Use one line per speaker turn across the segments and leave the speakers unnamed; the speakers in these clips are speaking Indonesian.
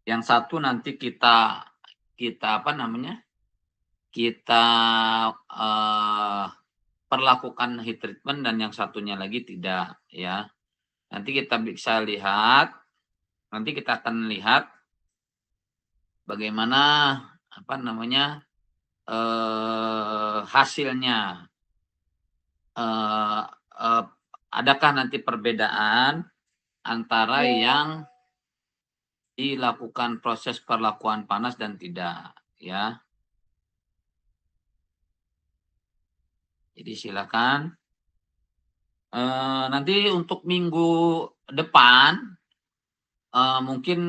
Yang satu nanti kita kita apa namanya, kita, perlakukan heat treatment dan yang satunya lagi tidak, ya. Nanti kita bisa lihat, nanti kita akan lihat bagaimana, apa namanya, hasilnya, eee eee, adakah nanti perbedaan antara yang dilakukan proses perlakuan panas dan tidak, ya. Jadi silakan, nanti untuk minggu depan, mungkin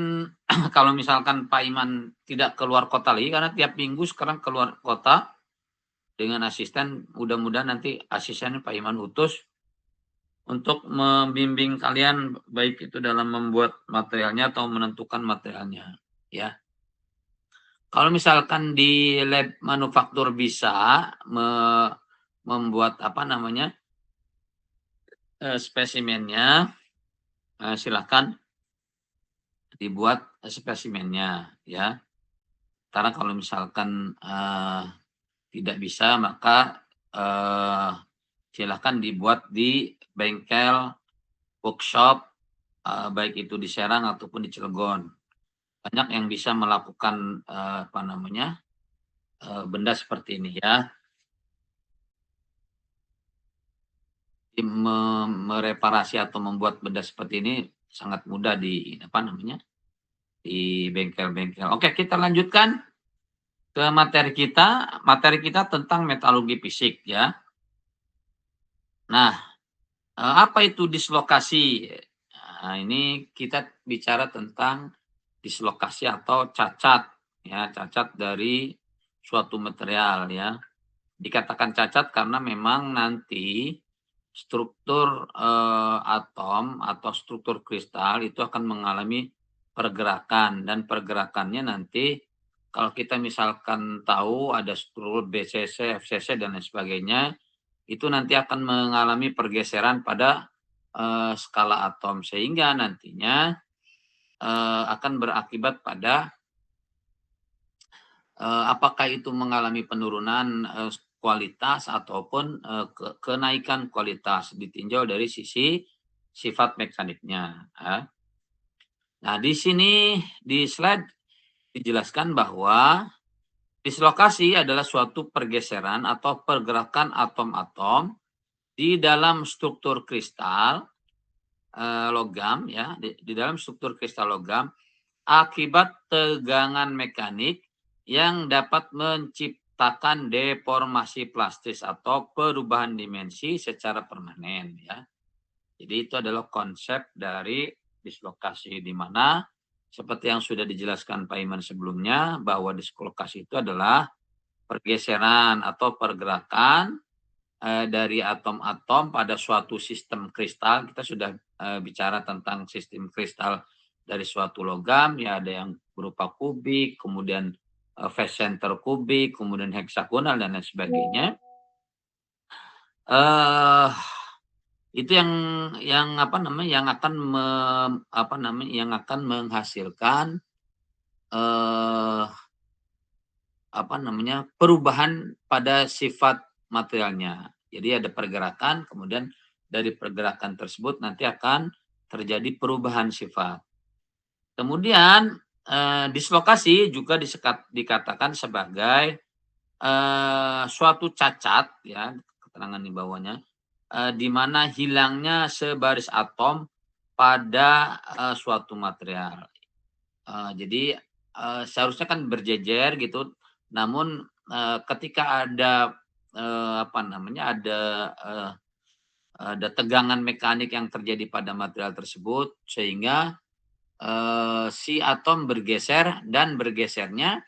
kalau misalkan Pak Iman tidak keluar kota lagi, karena tiap minggu sekarang keluar kota dengan asisten, mudah-mudahan nanti asistennya Pak Iman utus untuk membimbing kalian, baik itu dalam membuat materialnya atau menentukan materialnya, ya. Kalau misalkan di lab manufaktur bisa membuat apa namanya, spesimennya, silahkan dibuat spesimennya, ya. Karena kalau misalkan, tidak bisa maka, silahkan dibuat di bengkel, workshop, baik itu di Serang ataupun di Cilegon. Banyak yang bisa melakukan, apa namanya, benda seperti ini ya, mereparasi atau membuat benda seperti ini sangat mudah di apa namanya, di bengkel-bengkel. Oke, kita lanjutkan ke materi kita. Materi kita tentang metalurgi fisik ya. Nah, apa itu dislokasi? Nah, ini kita bicara tentang dislokasi atau cacat ya, cacat dari suatu material ya. Dikatakan cacat karena memang nanti struktur, atom atau struktur kristal itu akan mengalami pergerakan dan pergerakannya nanti kalau kita misalkan tahu ada struktur BCC, FCC dan lain sebagainya, itu nanti akan mengalami pergeseran pada, skala atom sehingga nantinya, akan berakibat pada, apakah itu mengalami penurunan, kualitas ataupun, kenaikan kualitas ditinjau dari sisi sifat mekaniknya, ya. Nah, di sini di slide dijelaskan bahwa dislokasi adalah suatu pergeseran atau pergerakan atom-atom di dalam struktur kristal, logam ya, di dalam struktur kristal logam akibat tegangan mekanik yang dapat menciptakan deformasi plastis atau perubahan dimensi secara permanen ya. Jadi itu adalah konsep dari dislokasi di mana seperti yang sudah dijelaskan Pak Iman sebelumnya bahwa dislokasi itu adalah pergeseran atau pergerakan, dari atom-atom pada suatu sistem kristal. Kita sudah, bicara tentang sistem kristal dari suatu logam, ya ada yang berupa kubik, kemudian, face center kubik, kemudian heksagonal dan lain sebagainya. Eh, itu yang apa namanya, yang akan menghasilkan, eh, apa namanya, perubahan pada sifat materialnya. Jadi ada pergerakan, kemudian dari pergerakan tersebut nanti akan terjadi perubahan sifat. Kemudian, dislokasi juga dikatakan sebagai, suatu cacat ya, keterangan di bawahnya, di mana hilangnya sebaris atom pada, suatu material. Jadi, seharusnya kan berjejer gitu, namun, ketika ada, apa namanya, ada tegangan mekanik yang terjadi pada material tersebut sehingga, si atom bergeser dan bergesernya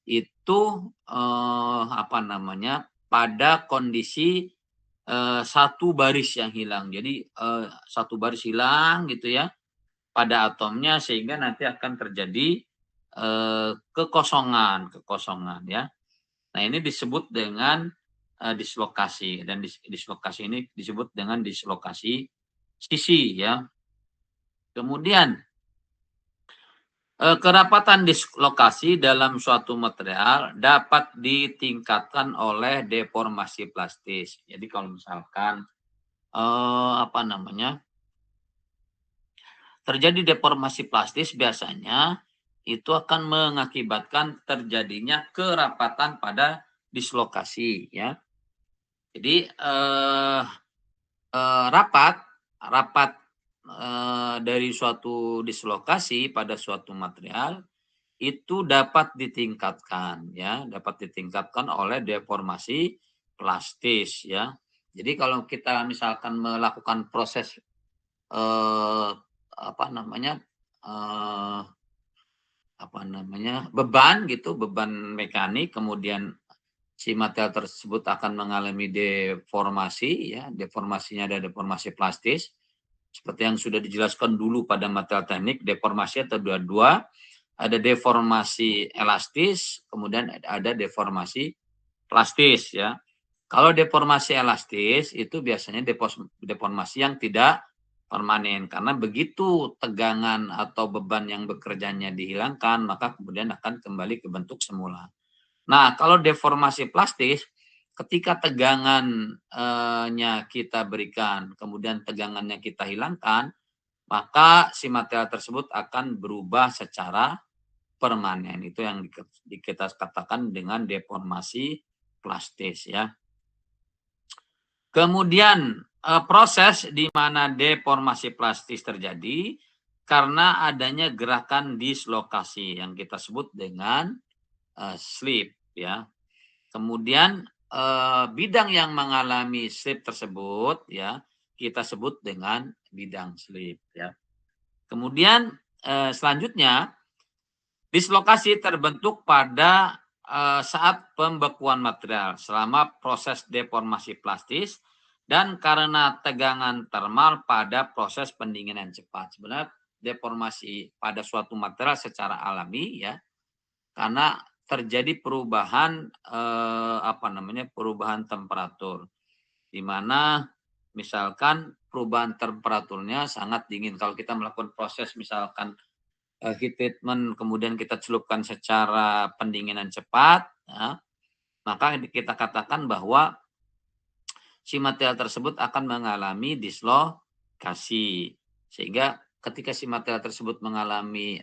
itu, apa namanya, pada kondisi, satu baris yang hilang. Jadi, satu baris hilang gitu ya pada atomnya sehingga nanti akan terjadi, kekosongan kekosongan ya. Nah ini disebut dengan, dislokasi dan dislokasi ini disebut dengan dislokasi sisi ya. Kemudian Kerapatan dislokasi dalam suatu material dapat ditingkatkan oleh deformasi plastis. Jadi kalau misalkan, apa namanya, terjadi deformasi plastis biasanya itu akan mengakibatkan terjadinya kerapatan pada dislokasi ya. Jadi, rapat rapat, dari suatu dislokasi pada suatu material itu dapat ditingkatkan ya, dapat ditingkatkan oleh deformasi plastis ya. Jadi kalau kita misalkan melakukan proses, apa namanya, eee, beban gitu, beban mekanik, kemudian si material tersebut akan mengalami deformasi ya, deformasinya ada deformasi plastis, seperti yang sudah dijelaskan dulu pada material teknik, deformasi atau dua-dua, ada deformasi elastis, kemudian ada deformasi plastis ya. Kalau deformasi elastis itu biasanya deformasi yang tidak permanen karena begitu tegangan atau beban yang bekerjanya dihilangkan maka kemudian akan kembali ke bentuk semula. Nah, kalau deformasi plastis ketika tegangan kita berikan kemudian tegangannya kita hilangkan maka si material tersebut akan berubah secara permanen. Itu yang kita katakan dengan deformasi plastis ya. Kemudian, proses di mana deformasi plastis terjadi karena adanya gerakan dislokasi yang kita sebut dengan, slip ya. Kemudian, bidang yang mengalami slip tersebut ya, kita sebut dengan bidang slip ya. Kemudian, selanjutnya dislokasi terbentuk pada, saat pembekuan material selama proses deformasi plastis dan karena tegangan termal pada proses pendinginan cepat. Sebenarnya deformasi pada suatu material secara alami ya, karena terjadi perubahan, perubahan temperatur, di mana misalkan perubahan temperaturnya sangat dingin. Kalau kita melakukan proses misalkan heat treatment kemudian kita celupkan secara pendinginan cepat, ya, maka kita katakan bahwa si material tersebut akan mengalami dislokasi. Sehingga ketika si material tersebut mengalami,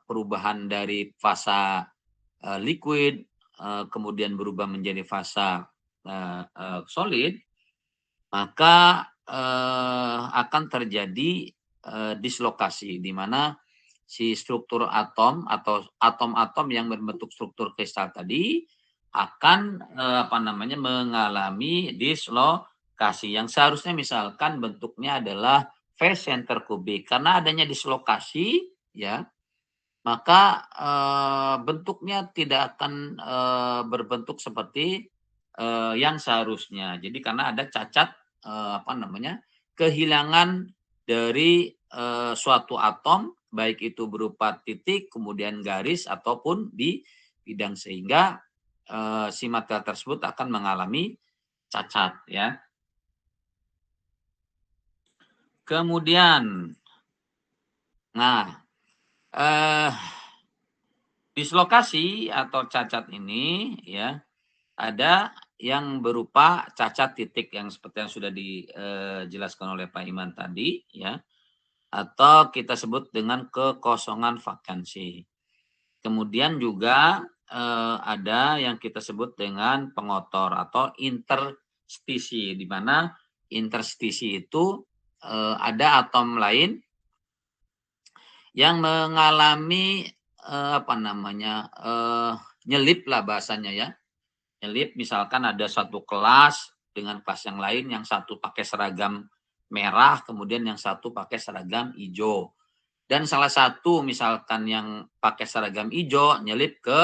perubahan dari fasa, liquid, kemudian berubah menjadi fasa, solid, maka, akan terjadi, dislokasi di mana si struktur atom atau atom-atom yang berbentuk struktur kristal tadi akan, mengalami dislokasi yang seharusnya misalkan bentuknya adalah V center kubik. Karena adanya dislokasi ya, maka, bentuknya tidak akan, berbentuk seperti, yang seharusnya. Jadi karena ada cacat, kehilangan dari, suatu atom, baik itu berupa titik, kemudian garis, ataupun di bidang. Sehingga, si material tersebut akan mengalami cacat ya. Kemudian, nah, eh, dislokasi atau cacat ini ya, ada yang berupa cacat titik yang seperti yang sudah dijelaskan oleh Pak Iman tadi ya, atau kita sebut dengan kekosongan vakansi. Kemudian juga, ada yang kita sebut dengan pengotor atau interstisi, di mana interstisi itu, ada atom lain yang mengalami, nyelip lah bahasanya ya. Nyelip misalkan ada satu kelas dengan kelas yang lain, yang satu pakai seragam merah, kemudian yang satu pakai seragam hijau. Dan salah satu misalkan yang pakai seragam hijau nyelip ke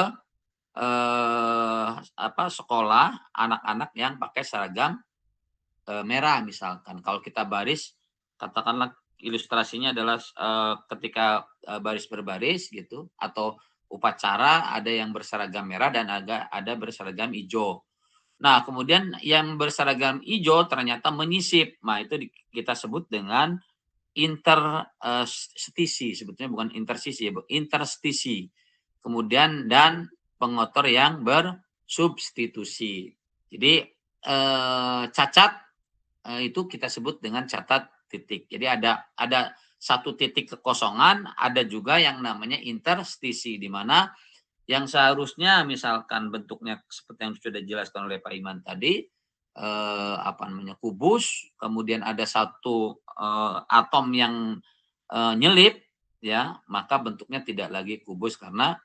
sekolah anak-anak yang pakai seragam merah misalkan. Kalau kita baris, katakanlah ilustrasinya adalah ketika baris berbaris gitu, atau upacara ada yang berseragam merah dan ada berseragam hijau. Nah, kemudian yang berseragam hijau ternyata menyisip. Nah, itu kita sebut dengan interstisi, sebetulnya bukan intersisi ya, interstisi. Kemudian dan pengotor yang bersubstitusi. Jadi cacat itu kita sebut dengan catat titik. Jadi ada satu titik kekosongan, ada juga yang namanya interstisi, di mana yang seharusnya misalkan bentuknya seperti yang sudah dijelaskan oleh Pak Iman tadi, apa namanya, kubus, kemudian ada satu atom yang nyelip, ya, maka bentuknya tidak lagi kubus karena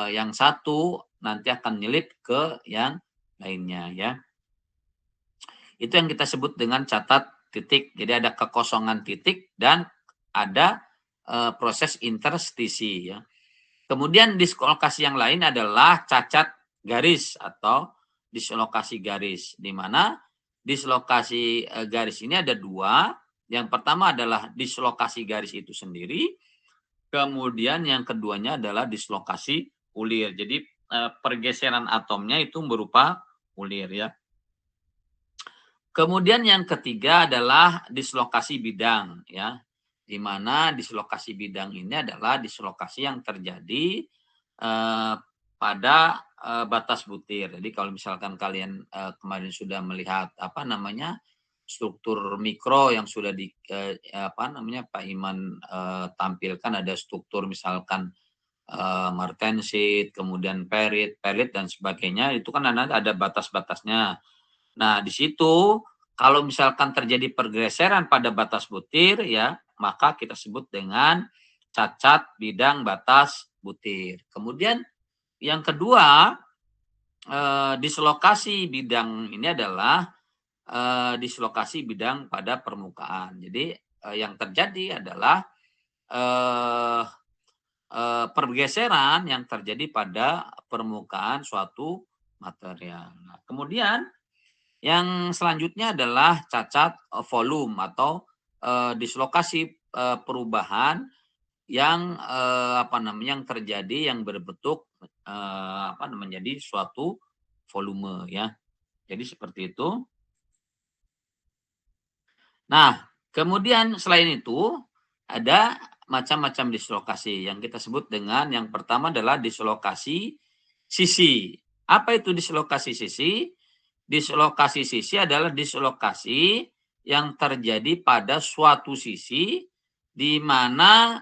yang satu nanti akan nyelip ke yang lainnya, ya. Itu yang kita sebut dengan catat titik. Jadi ada kekosongan titik dan ada proses interstisi, ya. Kemudian dislokasi yang lain adalah cacat garis atau dislokasi garis, di mana dislokasi garis ini ada dua. Yang pertama adalah dislokasi garis itu sendiri, kemudian yang keduanya adalah dislokasi ulir. Jadi pergeseran atomnya itu berupa ulir, ya. Kemudian yang ketiga adalah dislokasi bidang, ya. Di mana dislokasi bidang ini adalah dislokasi yang terjadi pada batas butir. Jadi kalau misalkan kalian kemarin sudah melihat apa namanya struktur mikro yang sudah apa namanya Pak Iman tampilkan, ada struktur misalkan martensit, kemudian perit, perit dan sebagainya, itu kan ada batas-batasnya. Nah, di situ kalau misalkan terjadi pergeseran pada batas butir, ya, maka kita sebut dengan cacat bidang batas butir. Kemudian yang kedua, dislokasi bidang ini adalah dislokasi bidang pada permukaan. Jadi yang terjadi adalah eh, pergeseran yang terjadi pada permukaan suatu material. Nah, kemudian yang selanjutnya adalah cacat volume atau dislokasi perubahan yang apa namanya yang terjadi yang berbentuk apa namanya menjadi suatu volume, ya. Jadi seperti itu. Nah, kemudian selain itu ada macam-macam dislokasi yang kita sebut dengan yang pertama adalah dislokasi sisi. Apa itu dislokasi sisi? Dislokasi sisi adalah dislokasi yang terjadi pada suatu sisi di mana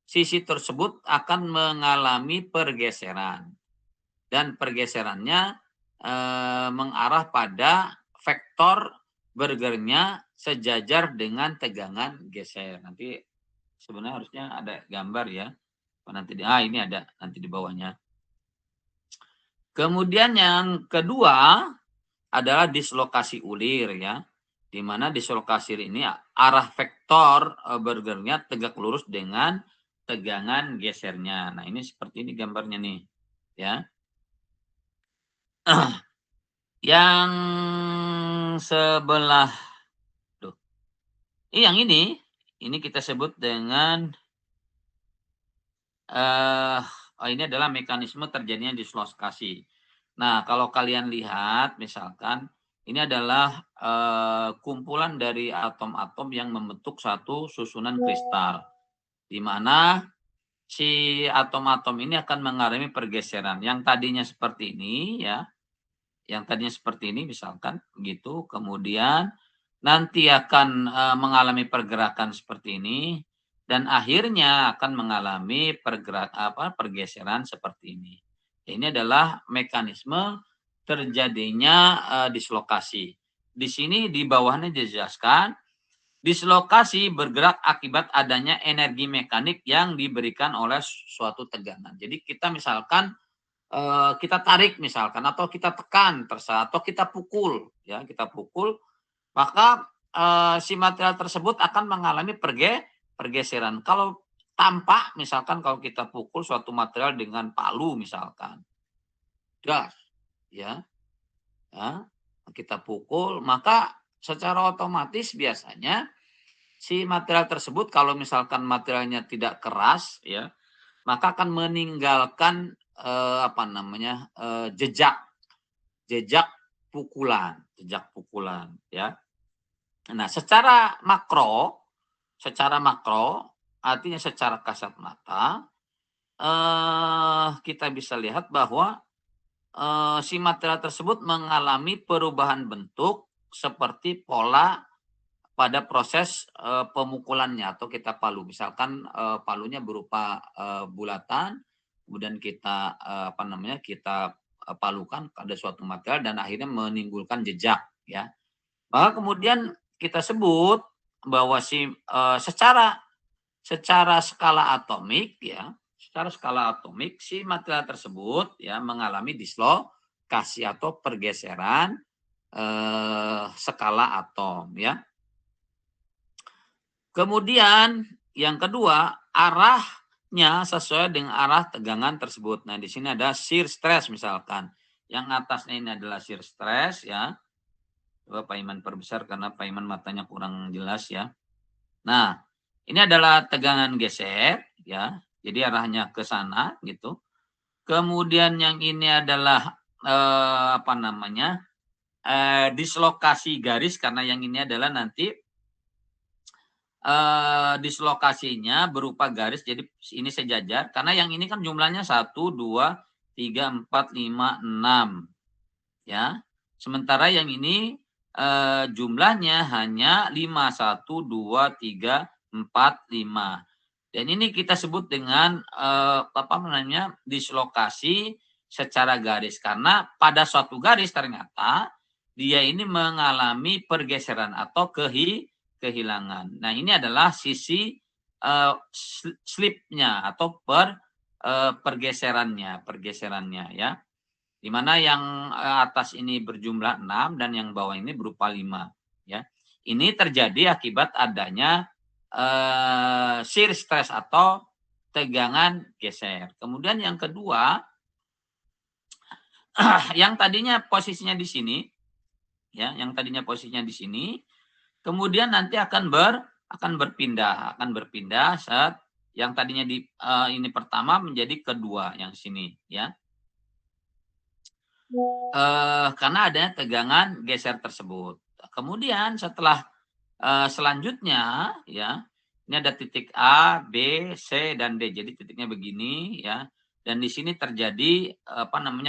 sisi tersebut akan mengalami pergeseran dan pergeserannya mengarah pada vektor bergernya sejajar dengan tegangan geser. Nanti sebenarnya harusnya ada gambar ya. Nanti ini ada nanti di bawahnya. Kemudian yang kedua adalah dislokasi ulir, ya. Di mana dislokasi ini arah vektor bergernya tegak lurus dengan tegangan gesernya. Nah, ini seperti ini gambarnya nih, ya. Yang sebelah yang ini kita sebut dengan ini adalah mekanisme terjadinya dislokasi. Nah, kalau kalian lihat misalkan ini adalah kumpulan dari atom-atom yang membentuk satu susunan kristal, di mana si atom-atom ini akan mengalami pergeseran. Yang tadinya seperti ini, ya, yang tadinya seperti ini misalkan begitu, kemudian nanti akan mengalami pergerakan seperti ini dan akhirnya akan mengalami pergeseran seperti ini. Ini adalah mekanisme terjadinya dislokasi. Di sini di bawahnya dijelaskan dislokasi bergerak akibat adanya energi mekanik yang diberikan oleh suatu tegangan. Jadi kita misalkan kita tarik misalkan atau kita tekan atau kita pukul, ya, kita pukul, maka si material tersebut akan mengalami pergeseran. Kalau tampak misalkan kalau kita pukul suatu material dengan palu misalkan, gas, ya, kita pukul, maka secara otomatis biasanya si material tersebut kalau misalkan materialnya tidak keras, ya, maka akan meninggalkan apa namanya jejak pukulan, ya. Nah, secara makro artinya secara kasat mata, kita bisa lihat bahwa si material tersebut mengalami perubahan bentuk seperti pola pada proses pemukulannya atau kita palu. Misalkan palunya berupa bulatan, kemudian kita kita palukan pada suatu material dan akhirnya menimbulkan jejak, ya. Maka kemudian kita sebut bahwa secara secara skala atomik, ya, secara skala atomik si material tersebut, ya, mengalami dislokasi atau pergeseran skala atom, ya. Kemudian yang kedua, arahnya sesuai dengan arah tegangan tersebut. Nah, di sini ada shear stress misalkan. Yang atasnya ini adalah shear stress, ya. Coba Pak Iman perbesar karena Pak Iman matanya kurang jelas, ya. Nah, ini adalah tegangan geser, ya. Jadi arahnya ke sana gitu. Kemudian yang ini adalah dislokasi garis karena yang ini adalah nanti dislokasinya berupa garis, jadi ini sejajar karena yang ini kan jumlahnya 1, 2, 3, 4, 5, 6, ya. Sementara yang ini jumlahnya hanya 5, 1, 2, 3, 4, 5. Dan ini kita sebut dengan dislokasi secara garis karena pada suatu garis ternyata dia ini mengalami pergeseran atau kehilangan. Nah, ini adalah sisi slipnya atau pergeserannya, ya. Di mana yang atas ini berjumlah 6 dan yang bawah ini berupa 5, ya. Ini terjadi akibat adanya shear stress atau tegangan geser. Kemudian yang kedua, yang tadinya posisinya di sini, ya, yang tadinya posisinya di sini, kemudian nanti akan berpindah saat yang tadinya ini pertama menjadi kedua yang sini, ya. Karena adanya tegangan geser tersebut. Kemudian setelah selanjutnya, ya, ini ada titik A, B, C, dan D. Jadi titiknya begini, ya. Dan di sini terjadi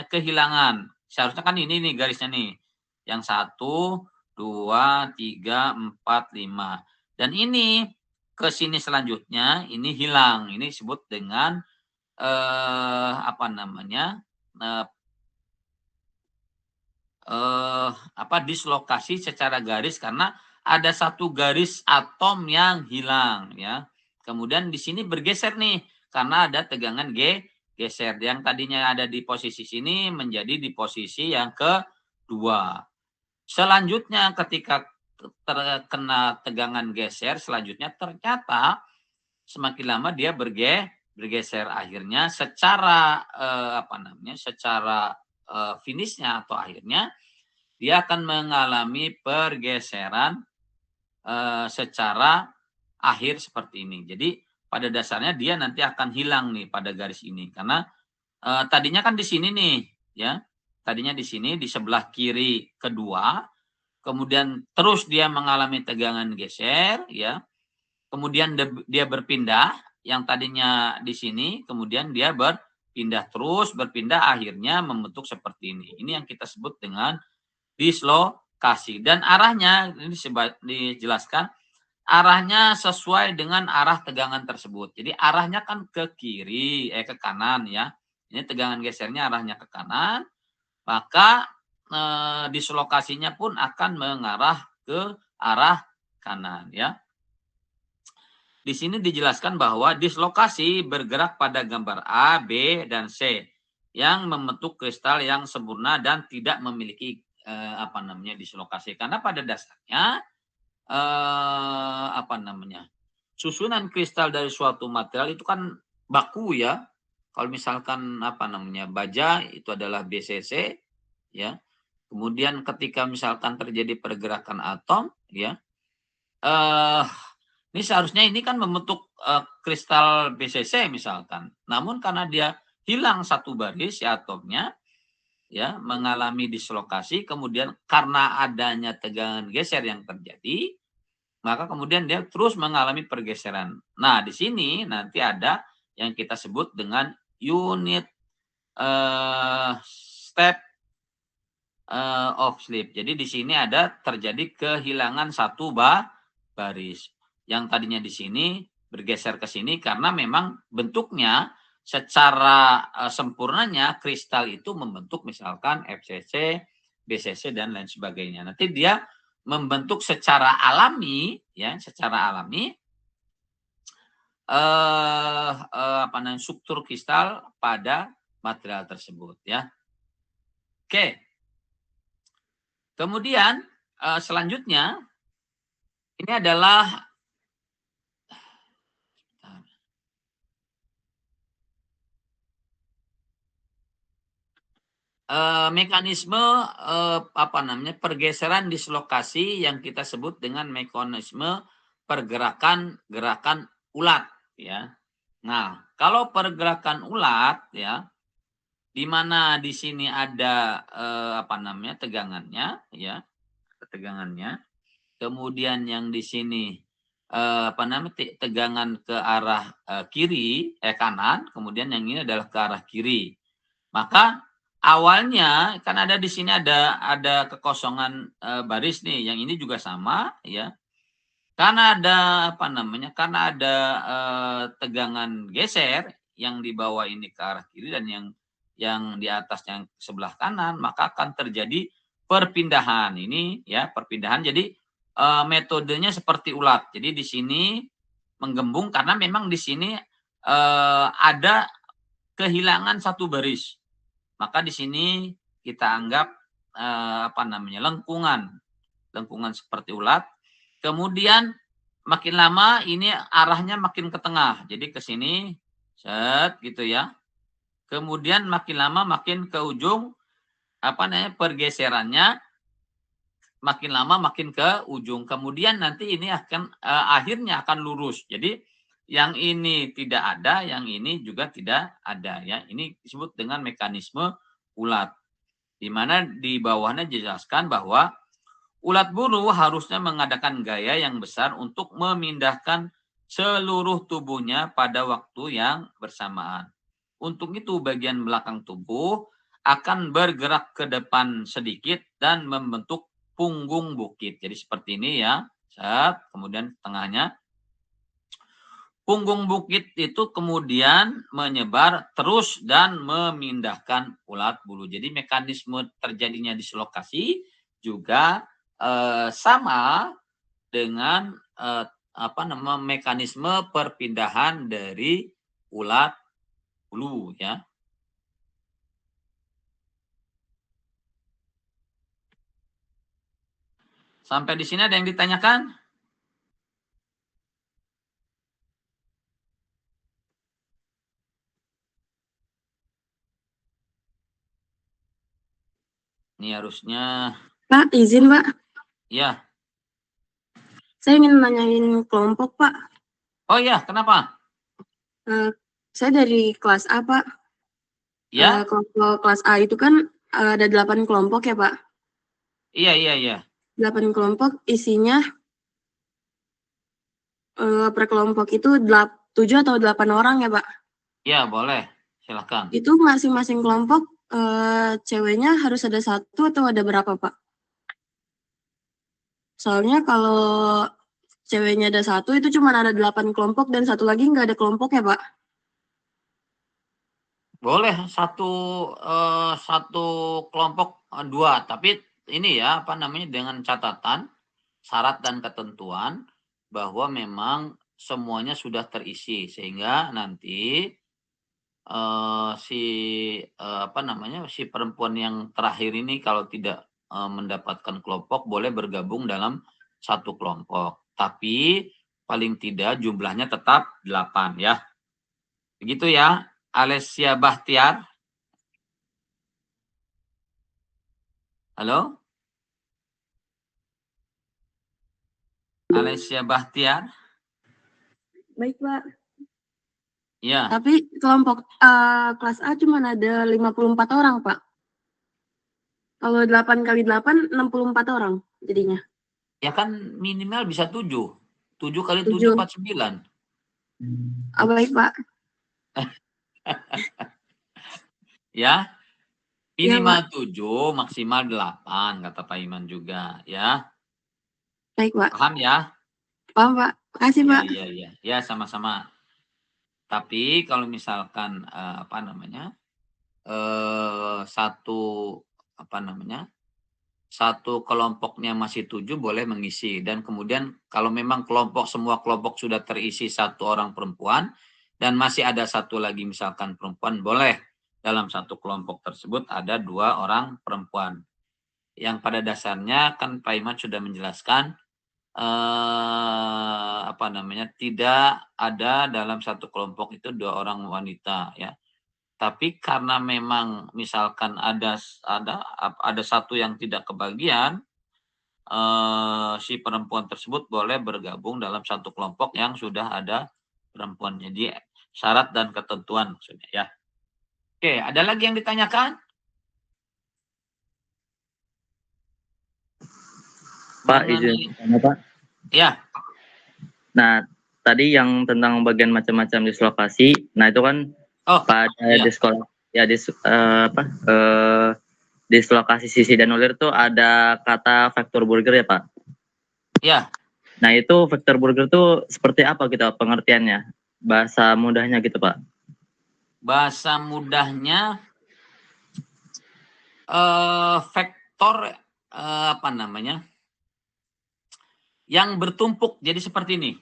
kehilangan. Seharusnya kan ini nih garisnya nih. Yang 1, 2, 3, 4, 5. Dan ini ke sini selanjutnya ini hilang. Ini disebut dengan dislokasi secara garis karena ada satu garis atom yang hilang, ya. Kemudian di sini bergeser nih karena ada tegangan geser. Yang tadinya ada di posisi sini menjadi di posisi yang kedua. Selanjutnya ketika terkena tegangan geser selanjutnya ternyata semakin lama dia bergeser akhirnya secara finishnya atau akhirnya dia akan mengalami pergeseran secara akhir seperti ini. Jadi pada dasarnya dia nanti akan hilang nih pada garis ini karena tadinya kan di sini nih, ya. Tadinya di sini di sebelah kiri kedua, kemudian terus dia mengalami tegangan geser, ya. Kemudian dia berpindah yang tadinya di sini, kemudian dia berpindah akhirnya membentuk seperti ini. Ini yang kita sebut dengan dislokasi dan arahnya ini dijelaskan arahnya sesuai dengan arah tegangan tersebut. Jadi arahnya kan ke ke kanan, ya. Ini tegangan gesernya arahnya ke kanan, maka dislokasinya pun akan mengarah ke arah kanan, ya. Di sini dijelaskan bahwa dislokasi bergerak pada gambar A, B, dan C yang membentuk kristal yang sempurna dan tidak memiliki dislokasi. Karena pada dasarnya susunan kristal dari suatu material itu kan baku, ya. Kalau misalkan baja itu adalah BCC, ya. Kemudian ketika misalkan terjadi pergerakan atom, ya. Ini seharusnya ini kan membentuk kristal BCC misalkan. Namun karena dia hilang satu baris ya atomnya, ya, mengalami dislokasi, kemudian karena adanya tegangan geser yang terjadi, maka kemudian dia terus mengalami pergeseran. Nah, di sini nanti ada yang kita sebut dengan unit step of sleep. Jadi di sini ada terjadi kehilangan satu baris. Yang tadinya di sini bergeser ke sini karena memang bentuknya secara sempurnanya kristal itu membentuk misalkan FCC, BCC dan lain sebagainya. Nanti dia membentuk secara alami ya, secara alami apa namanya struktur kristal pada material tersebut ya. Oke. Kemudian selanjutnya ini adalah mekanisme apa namanya pergeseran dislokasi yang kita sebut dengan mekanisme pergerakan ulat ya. Nah, kalau pergerakan ulat ya, di mana di sini ada apa namanya tegangannya ya, tegangannya. Kemudian yang di sini apa namanya tegangan ke arah kiri kanan, kemudian yang ini adalah ke arah kiri. Maka awalnya kan ada di sini ada kekosongan baris nih, yang ini juga sama ya. Karena ada apa namanya? Karena ada tegangan geser yang di bawah ini ke arah kiri dan yang di atas yang sebelah kanan, maka akan terjadi perpindahan. Ini ya, perpindahan. Jadi metodenya seperti ulat. Jadi di sini menggembung karena memang di sini ada kehilangan satu baris. Maka di sini kita anggap apa namanya? lengkungan seperti ulat. Kemudian makin lama ini arahnya makin ke tengah. Jadi ke sini set gitu ya. Kemudian makin lama makin ke ujung apa namanya pergeserannya makin lama makin ke ujung. Kemudian nanti ini akan akhirnya akan lurus. Jadi yang ini tidak ada, yang ini juga tidak ada ya. Ini disebut dengan mekanisme ulat. Di mana di bawahnya dijelaskan bahwa ulat bulu harusnya mengadakan gaya yang besar untuk memindahkan seluruh tubuhnya pada waktu yang bersamaan. Untuk itu bagian belakang tubuh akan bergerak ke depan sedikit dan membentuk punggung bukit. Jadi seperti ini ya. Kemudian tengahnya. Punggung bukit itu kemudian menyebar terus dan memindahkan ulat bulu. Jadi mekanisme terjadinya dislokasi juga sama dengan apa nama mekanisme perpindahan dari ulat bulu ya. Sampai di sini ada yang ditanyakan? Ini harusnya.
Pak, izin Pak.
Ya.
Saya ingin nanyain kelompok Pak.
Oh iya, kenapa?
Saya dari kelas A Pak.
Ya.
Kelompok kelas A itu kan ada 8 kelompok ya Pak?
Iya.
8 kelompok isinya per kelompok itu 7 atau 8 orang ya Pak?
Iya boleh, silakan.
Itu masing-masing kelompok ceweknya harus ada 1 atau ada berapa Pak? Soalnya kalau ceweknya ada 1 itu cuma ada 8 kelompok dan 1 lagi nggak ada kelompok ya Pak?
Boleh satu kelompok 2, tapi ini ya apa namanya dengan catatan syarat dan ketentuan bahwa memang semuanya sudah terisi sehingga nanti apa namanya si perempuan yang terakhir ini kalau tidak mendapatkan kelompok boleh bergabung dalam satu kelompok. Tapi paling tidak jumlahnya tetap 8 ya. Begitu ya, Alessia Bahtiar. Halo? Alessia Bahtiar.
Baik Pak.
Ya.
Tapi kelompok kelas A cuma ada 54 orang Pak. Kalau 8 kali 8, 64 orang jadinya.
Ya kan minimal bisa 7. 7 kali 7
7.
49.
Baik, Pak.
Ya,
Iya, Pak.
minimal 7, maksimal 8 kata Pak Iman juga ya.
Baik, Pak.
Paham ya?
Paham, Pak. Makasih,
Iya
Pak.
iya iya. Ya, sama-sama. Tapi kalau misalkan apa namanya? Satu apa namanya? Satu kelompoknya masih 7 boleh mengisi, dan kemudian kalau memang semua kelompok sudah terisi satu orang perempuan dan masih ada satu lagi misalkan perempuan, boleh dalam satu kelompok tersebut ada 2 orang perempuan. Yang pada dasarnya kan Pak Iman sudah menjelaskan apa namanya, tidak ada dalam satu kelompok itu 2 orang wanita ya. Tapi karena memang misalkan ada satu yang tidak kebagian, si perempuan tersebut boleh bergabung dalam satu kelompok yang sudah ada perempuan. Jadi syarat dan ketentuan maksudnya ya. Oke, ada lagi yang ditanyakan?
Pak,
Mengenai
izin tanya, Pak.
ya,
Nah, tadi yang tentang bagian macam-macam dislokasi, nah itu kan
oh
pada
iya,
di sekolah ya dislokasi sisi dan ulir tuh ada kata vektor Burger ya, Pak.
ya.
Nah, itu vektor Burger tuh seperti apa gitu pengertiannya? Bahasa mudahnya gitu, Pak.
Bahasa mudahnya vektor apa namanya? Yang bertumpuk jadi seperti ini.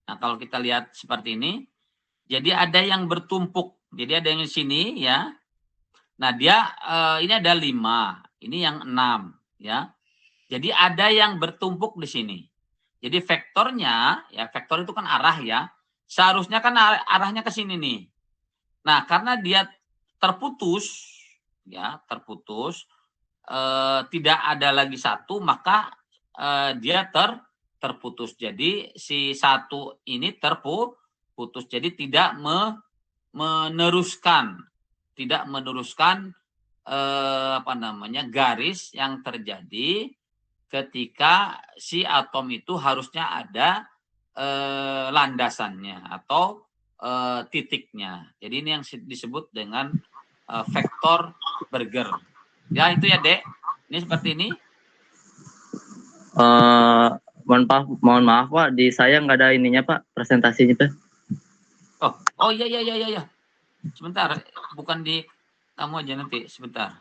Nah, kalau kita lihat seperti ini, jadi ada yang bertumpuk. Jadi ada yang di sini ya. Nah, dia ini ada 5, ini yang 6 ya. Jadi ada yang bertumpuk di sini. Jadi vektornya, ya vektor itu kan arah ya. Seharusnya kan arahnya ke sini nih. Nah, karena dia terputus, ya terputus, tidak ada lagi satu, maka dia terputus. Jadi si satu ini terputus. Jadi tidak meneruskan apa namanya, garis yang terjadi ketika si atom itu harusnya ada landasannya atau titiknya. Jadi ini yang disebut dengan vektor Burger. Ya itu ya, Dek. Ini seperti ini.
Mohon maaf, Pak, di saya nggak ada ininya, Pak, presentasinya tuh.
Oh iya. Sebentar, bukan di kamu aja nanti, sebentar.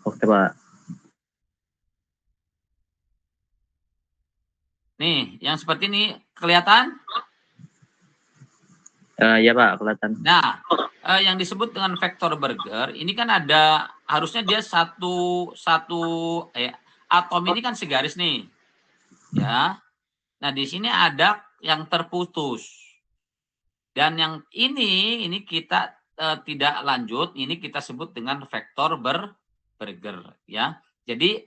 Oke, Pak.
Nih, yang seperti ini kelihatan?
Ya, Pak, kelihatan.
Nah, yang disebut dengan vektor Burger ini kan ada, harusnya dia satu atom ini kan segaris nih, ya. Nah, di sini ada yang terputus, dan yang ini kita tidak lanjut, ini kita sebut dengan vektor Burger, ya. Jadi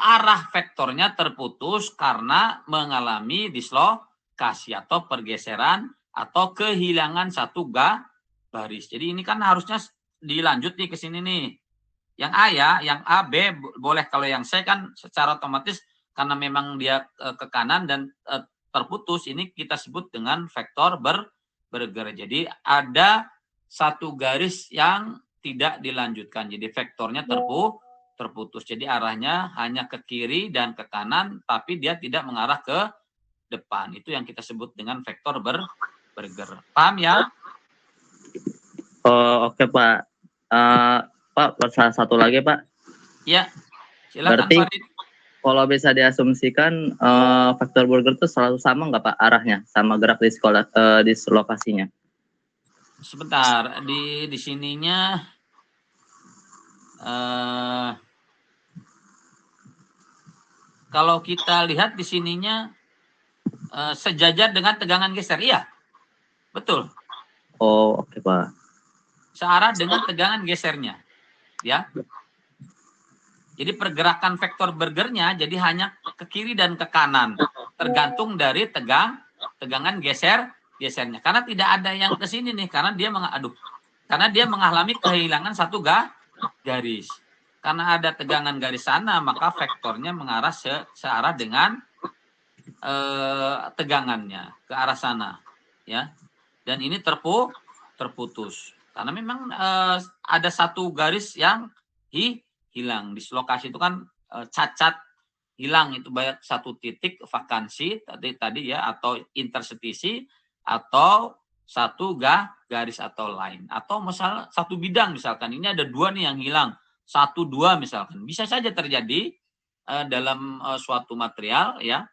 arah vektornya terputus karena mengalami dislokasi atau pergeseran atau kehilangan satu garis. Jadi ini kan harusnya dilanjut nih ke sini nih. Yang A ya, yang A, B boleh. Kalau yang C kan secara otomatis karena memang dia ke kanan dan terputus, ini kita sebut dengan vektor Burger. Jadi ada satu garis yang tidak dilanjutkan. Jadi vektornya terputus. Jadi arahnya hanya ke kiri dan ke kanan, tapi dia tidak mengarah ke depan. Itu yang kita sebut dengan vektor Burger. Paham ya?
Oke, Pak. Pak, satu lagi, Pak.
Ya, silakan
Berarti
Farid.
kalau bisa diasumsikan vektor Burger itu selalu sama nggak, Pak, arahnya sama gerak di lokasinya?
Sebentar, di sininya kalau kita lihat di sininya sejajar dengan tegangan geser. Iya, betul.
Oh, oke, Pak.
Searah dengan tegangan gesernya, ya. Jadi pergerakan vektor Burgernya jadi hanya ke kiri dan ke kanan, tergantung dari tegangan gesernya. Karena tidak ada yang ke sini nih, karena dia mengalami kehilangan satu garis. karena ada tegangan garis sana, maka vektornya mengarah searah dengan tegangannya ke arah sana, ya. Dan ini terputus karena memang ada satu garis yang hilang. Dislokasi itu kan cacat, hilang, itu banyak satu titik vakansi tadi ya, atau intersitisi, atau satu garis atau line, atau misalnya satu bidang, misalkan ini ada dua nih yang hilang, 1, 2 misalkan, bisa saja terjadi dalam suatu material, ya,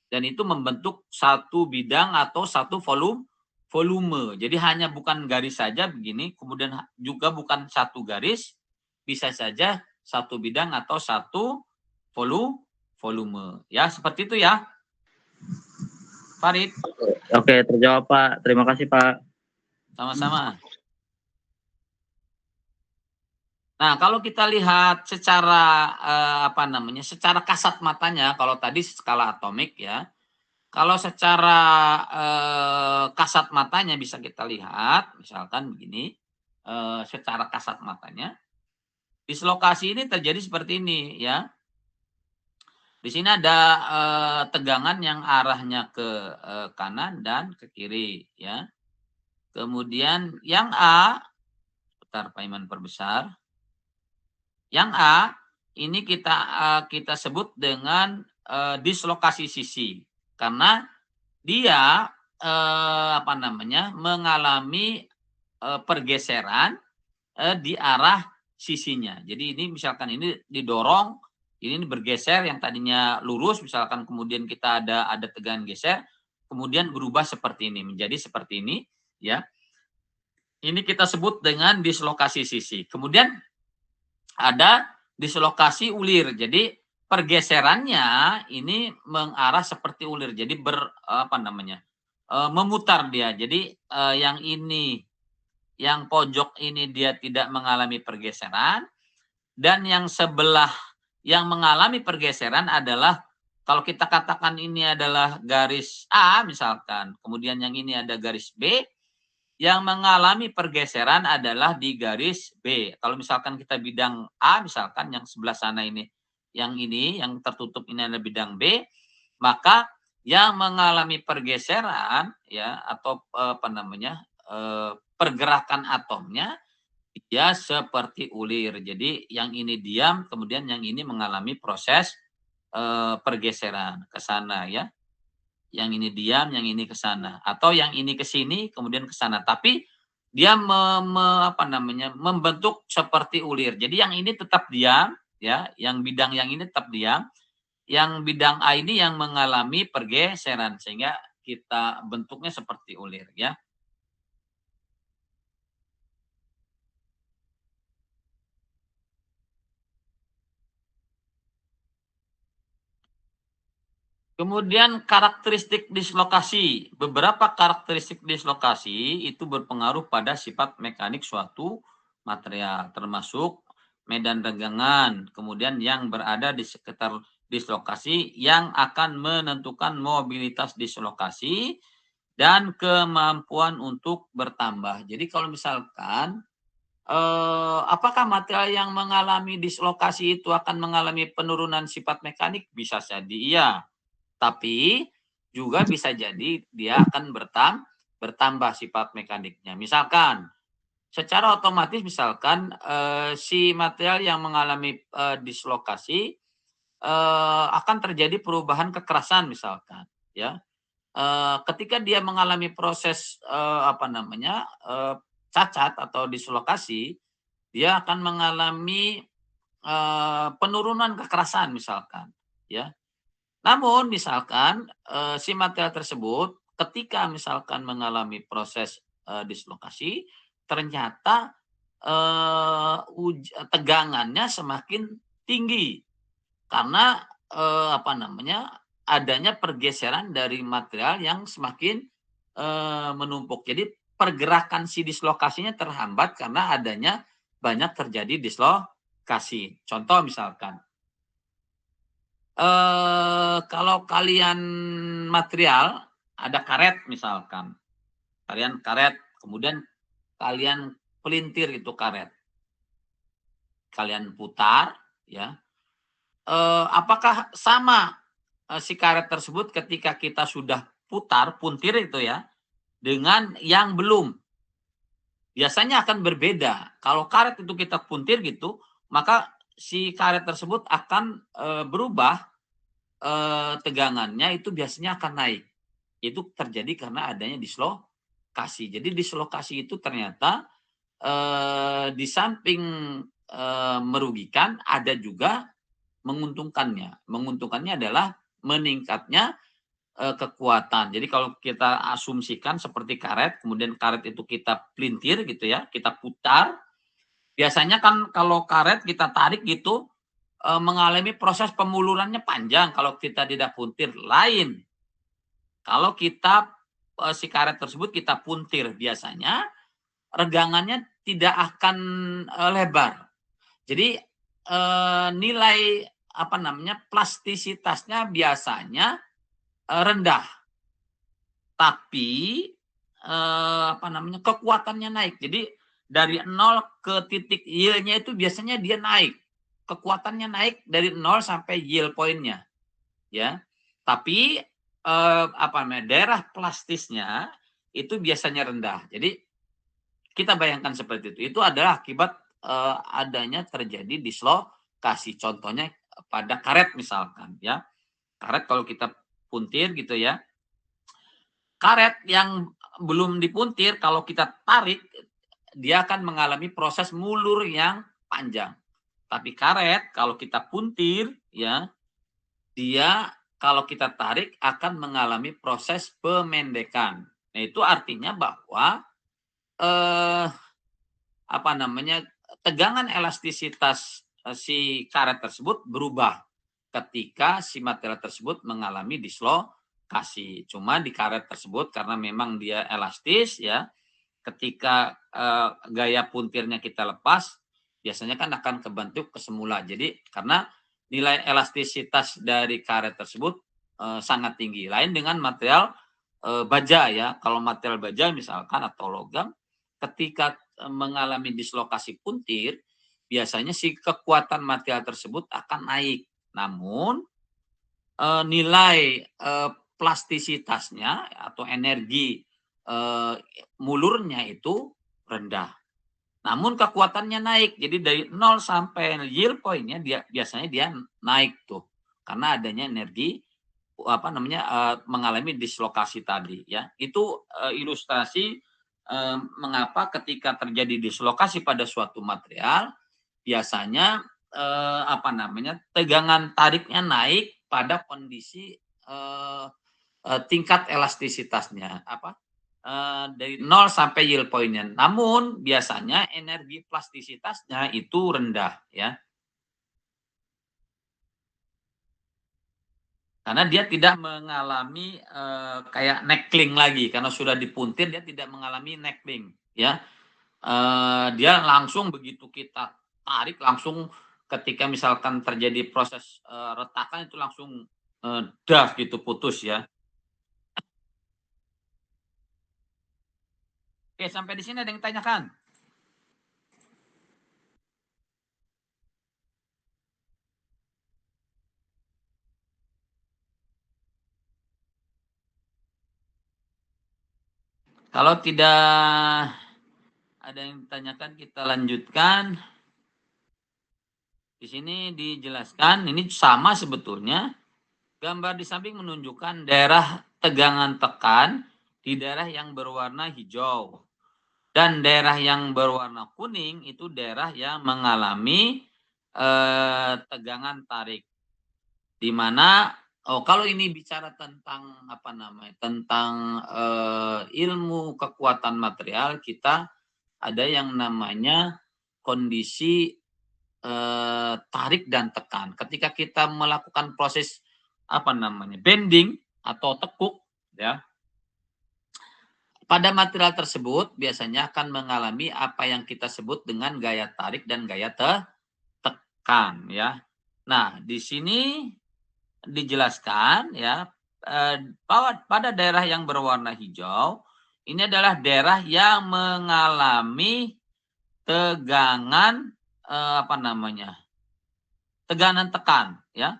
dan itu membentuk satu bidang atau satu volume. Jadi hanya bukan garis saja begini, kemudian juga bukan satu garis, bisa saja satu bidang atau satu volume. Ya, seperti itu ya, Farid.
Oke, terjawab Pak. Terima kasih Pak.
Sama-sama. Nah, kalau kita lihat secara secara kasat matanya, kalau tadi skala atomik ya, kalau secara kasat matanya bisa kita lihat, misalkan begini, secara kasat matanya, dislokasi ini terjadi seperti ini ya. Di sini ada tegangan yang arahnya ke kanan dan ke kiri ya. Kemudian yang A, bentar Pak Iman perbesar. Yang A ini kita sebut dengan dislokasi sisi karena dia mengalami pergeseran di arah sisinya. Jadi ini misalkan ini didorong, ini bergeser, yang tadinya lurus misalkan, kemudian kita ada tegangan geser, kemudian berubah seperti ini, menjadi seperti ini ya. Ini kita sebut dengan dislokasi sisi. Kemudian ada dislokasi ulir. Jadi pergeserannya ini mengarah seperti ulir. Jadi memutar dia. Jadi yang ini, yang pojok ini dia tidak mengalami pergeseran, dan yang sebelah yang mengalami pergeseran adalah, kalau kita katakan ini adalah garis A misalkan, kemudian yang ini ada garis B, yang mengalami pergeseran adalah di garis B. Kalau misalkan kita bidang A misalkan, yang sebelah sana ini yang tertutup ini adalah bidang B, maka yang mengalami pergeseran ya, atau pergerakan atomnya dia seperti ulir. Jadi yang ini diam, kemudian yang ini mengalami proses pergeseran ke sana ya. Yang ini diam, yang ini ke sana, atau yang ini ke sini kemudian ke sana. Tapi dia membentuk seperti ulir. Jadi yang ini tetap diam ya, yang bidang yang ini tetap diam. Yang bidang A ini yang mengalami pergeseran sehingga kita bentuknya seperti ulir ya. Kemudian karakteristik dislokasi. Beberapa karakteristik dislokasi itu berpengaruh pada sifat mekanik suatu material, termasuk medan regangan, kemudian yang berada di sekitar dislokasi yang akan menentukan mobilitas dislokasi dan kemampuan untuk bertambah. Jadi kalau misalkan apakah material yang mengalami dislokasi itu akan mengalami penurunan sifat mekanik? Bisa jadi iya. Tapi juga bisa jadi dia akan bertambah sifat mekaniknya. Misalkan secara otomatis misalkan si material yang mengalami dislokasi akan terjadi perubahan kekerasan misalkan ya. Ketika dia mengalami proses cacat atau dislokasi, dia akan mengalami penurunan kekerasan misalkan ya. Namun misalkan si material tersebut ketika misalkan mengalami proses dislokasi, ternyata tegangannya semakin tinggi karena adanya pergeseran dari material yang semakin menumpuk. Jadi pergerakan si dislokasinya terhambat karena adanya banyak terjadi dislokasi. Contoh misalkan, kalau kalian material ada karet misalkan, kalian karet, kemudian kalian pelintir itu karet. kalian putar, ya. Apakah sama si karet tersebut ketika kita sudah putar, puntir itu ya, dengan yang belum? Biasanya akan berbeda. Kalau karet itu kita puntir gitu, maka si karet tersebut akan berubah, tegangannya itu biasanya akan naik. Itu terjadi karena adanya dislokasi. Jadi dislokasi itu ternyata di samping merugikan, ada juga menguntungkannya. Menguntungkannya adalah meningkatnya kekuatan. Jadi kalau kita asumsikan seperti karet, kemudian karet itu kita pelintir gitu ya, kita putar. Biasanya kan kalau karet kita tarik gitu, mengalami proses pemulurannya panjang kalau kita tidak puntir. Lain kalau kita si karet tersebut kita puntir, biasanya regangannya tidak akan lebar. Jadi nilai apa namanya plastisitasnya biasanya rendah, tapi apa namanya kekuatannya naik. Jadi dari 0 ke titik yield-nya itu biasanya dia naik. Kekuatannya naik dari 0 sampai yield poinnya, ya. Tapi apa namanya daerah plastisnya itu biasanya rendah. Jadi kita bayangkan seperti itu. Itu adalah akibat adanya terjadi dislokasi. Contohnya pada karet misalkan, ya. Karet kalau kita puntir gitu ya. Karet yang belum dipuntir kalau kita tarik dia akan mengalami proses mulur yang panjang. Tapi karet kalau kita puntir ya, dia kalau kita tarik akan mengalami proses pemendekan. Nah, itu artinya bahwa apa namanya tegangan elastisitas si karet tersebut berubah ketika si material tersebut mengalami dislokasi. Cuma di karet tersebut karena memang dia elastis ya, ketika gaya puntirnya kita lepas, biasanya kan akan kebentuk ke semula. Jadi karena nilai elastisitas dari karet tersebut sangat tinggi. Lain dengan material baja ya. Kalau material baja misalkan atau logam, ketika mengalami dislokasi puntir, biasanya si kekuatan material tersebut akan naik. Namun nilai plastisitasnya atau energi mulurnya itu rendah. Namun kekuatannya naik. Jadi dari 0 sampai yield pointnya dia biasanya dia naik tuh. Karena adanya energi apa namanya mengalami dislokasi tadi ya. Itu ilustrasi mengapa ketika terjadi dislokasi pada suatu material biasanya apa namanya tegangan tariknya naik pada kondisi tingkat elastisitasnya apa dari 0 sampai yield pointnya. Namun biasanya energi plastisitasnya itu rendah ya. Karena dia tidak mengalami kayak neckling lagi karena sudah dipuntir dia tidak mengalami neckling ya. Dia langsung begitu kita tarik langsung ketika misalkan terjadi proses retakan itu langsung das gitu putus ya. Oke, sampai di sini ada yang tanyakan? Kalau tidak ada yang ditanyakan, kita lanjutkan. Di sini dijelaskan, ini sama sebetulnya. Gambar di samping menunjukkan daerah tegangan tekan di daerah yang berwarna hijau. Dan daerah yang berwarna kuning itu daerah yang mengalami tegangan tarik. Di mana kalau ini bicara tentang apa namanya? Tentang ilmu kekuatan material, kita ada yang namanya kondisi tarik dan tekan. Ketika kita melakukan proses apa namanya? Bending atau tekuk ya. Pada material tersebut biasanya akan mengalami apa yang kita sebut dengan gaya tarik dan gaya tekan ya. Nah, di sini dijelaskan ya pada daerah yang berwarna hijau ini adalah daerah yang mengalami tegangan apa namanya, tegangan tekan, ya.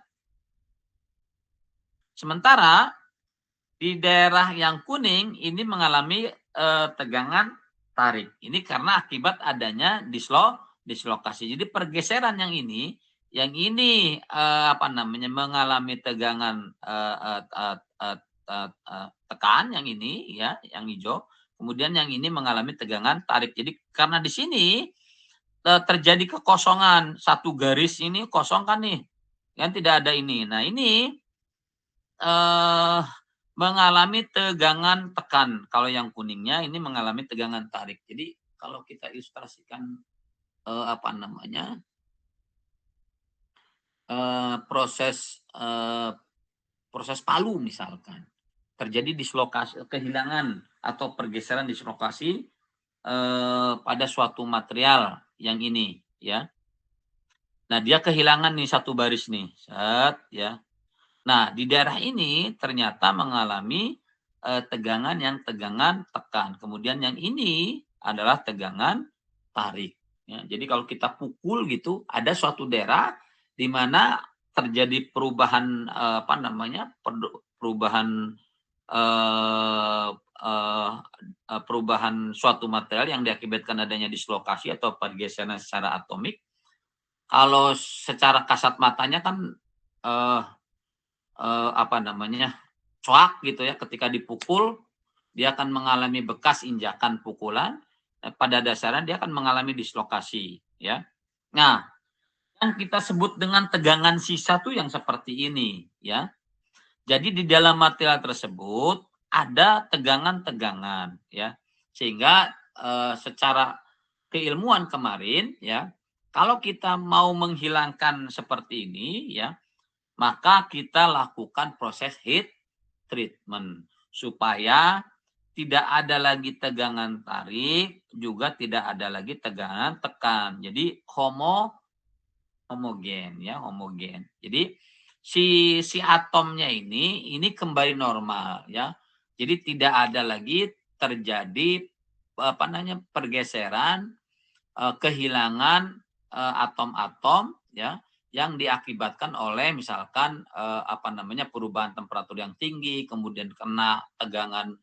Sementara di daerah yang kuning ini mengalami tegangan tarik. Ini karena akibat adanya dislokasi. Jadi pergeseran yang ini apa namanya, mengalami tegangan tekan yang ini, ya, yang hijau. Kemudian yang ini mengalami tegangan tarik. Jadi karena di sini terjadi kekosongan, satu garis ini kosong kan nih, kan tidak ada ini. Nah ini mengalami tegangan tekan. Kalau yang kuningnya ini mengalami tegangan tarik. Jadi kalau kita ilustrasikan apa namanya, proses palu misalkan, terjadi dislokasi, kehilangan atau pergeseran dislokasi pada suatu material yang ini, ya. Nah dia kehilangan nih satu baris nih, set, ya. Nah di daerah ini ternyata mengalami tegangan tekan. Kemudian yang ini adalah tegangan tarik. Ya, jadi kalau kita pukul gitu, ada suatu daerah di mana terjadi perubahan apa namanya, perubahan perubahan suatu material yang diakibatkan adanya dislokasi atau pergeseran secara atomik. Kalau secara kasat matanya kan apa namanya, coak gitu ya, ketika dipukul dia akan mengalami bekas injakan pukulan, pada dasarnya dia akan mengalami dislokasi, ya. Nah, yang kita sebut dengan tegangan sisa tuh yang seperti ini, ya. Jadi di dalam material tersebut ada tegangan-tegangan, ya. Sehingga secara keilmuan kemarin, ya, kalau kita mau menghilangkan seperti ini, ya, maka kita lakukan proses heat treatment supaya tidak ada lagi tegangan tarik, juga tidak ada lagi tegangan tekan. Jadi homogen, ya, homogen. Jadi si atomnya ini kembali normal, ya. Jadi tidak ada lagi terjadi apa namanya, pergeseran, kehilangan atom-atom, ya, yang diakibatkan oleh misalkan apa namanya, perubahan temperatur yang tinggi, kemudian kena tegangan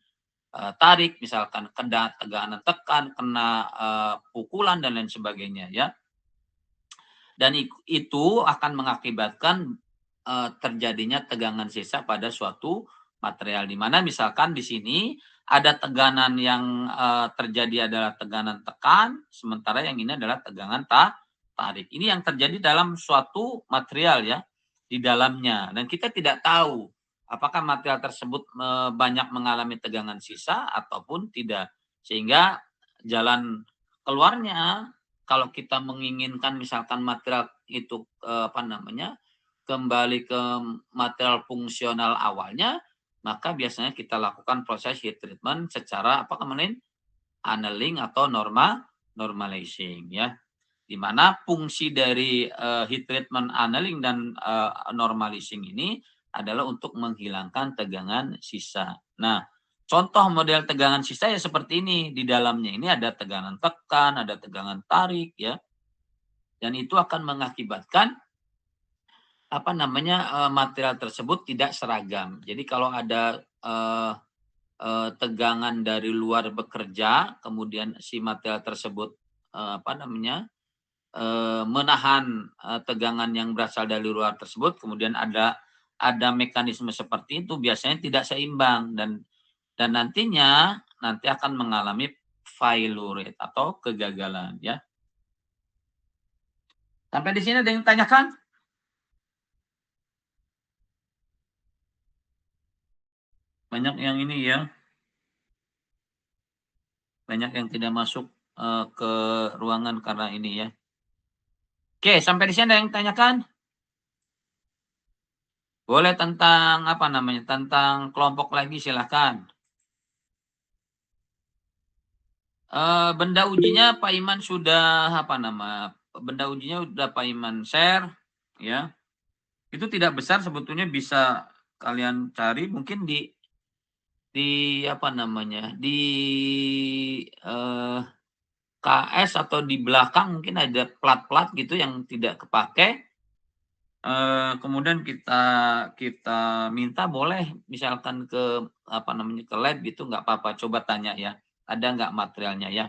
tarik, misalkan kena tegangan tekan, kena pukulan dan lain sebagainya, ya. Dan itu akan mengakibatkan terjadinya tegangan sisa pada suatu material, di mana misalkan di sini ada tegangan yang terjadi adalah tegangan tekan, sementara yang ini adalah tegangan tarik. Ini yang terjadi dalam suatu material, ya, di dalamnya. Dan kita tidak tahu apakah material tersebut banyak mengalami tegangan sisa ataupun tidak. Sehingga jalan keluarnya, kalau kita menginginkan misalkan material itu apa namanya, kembali ke material fungsional awalnya, maka biasanya kita lakukan proses heat treatment secara apa kemarin, annealing atau normalizing, ya. Di mana fungsi dari heat treatment, annealing dan normalizing ini adalah untuk menghilangkan tegangan sisa. Nah, contoh model tegangan sisa ya seperti ini. Di dalamnya ini ada tegangan tekan, ada tegangan tarik, ya. Dan itu akan mengakibatkan apa namanya, material tersebut tidak seragam. Jadi kalau ada tegangan dari luar bekerja, kemudian si material tersebut apa namanya, menahan tegangan yang berasal dari luar tersebut, kemudian ada mekanisme seperti itu, biasanya tidak seimbang dan nantinya akan mengalami failure atau kegagalan, ya. Sampai di sini ada yang tanyakan? Banyak yang ini, ya. Banyak yang tidak masuk ke ruangan karena ini, ya. Oke, sampai di sini ada yang tanyakan? Boleh tentang apa namanya, tentang kelompok lagi silahkan. Benda ujinya Pak Iman sudah apa nama, benda ujinya sudah Pak Iman share, ya. Itu tidak besar sebetulnya, bisa kalian cari mungkin di apa namanya, di KS atau di belakang mungkin ada plat-plat gitu yang tidak kepake. Kemudian kita minta boleh misalkan ke apa namanya ke lab gitu nggak apa-apa, coba tanya ya, ada nggak materialnya ya.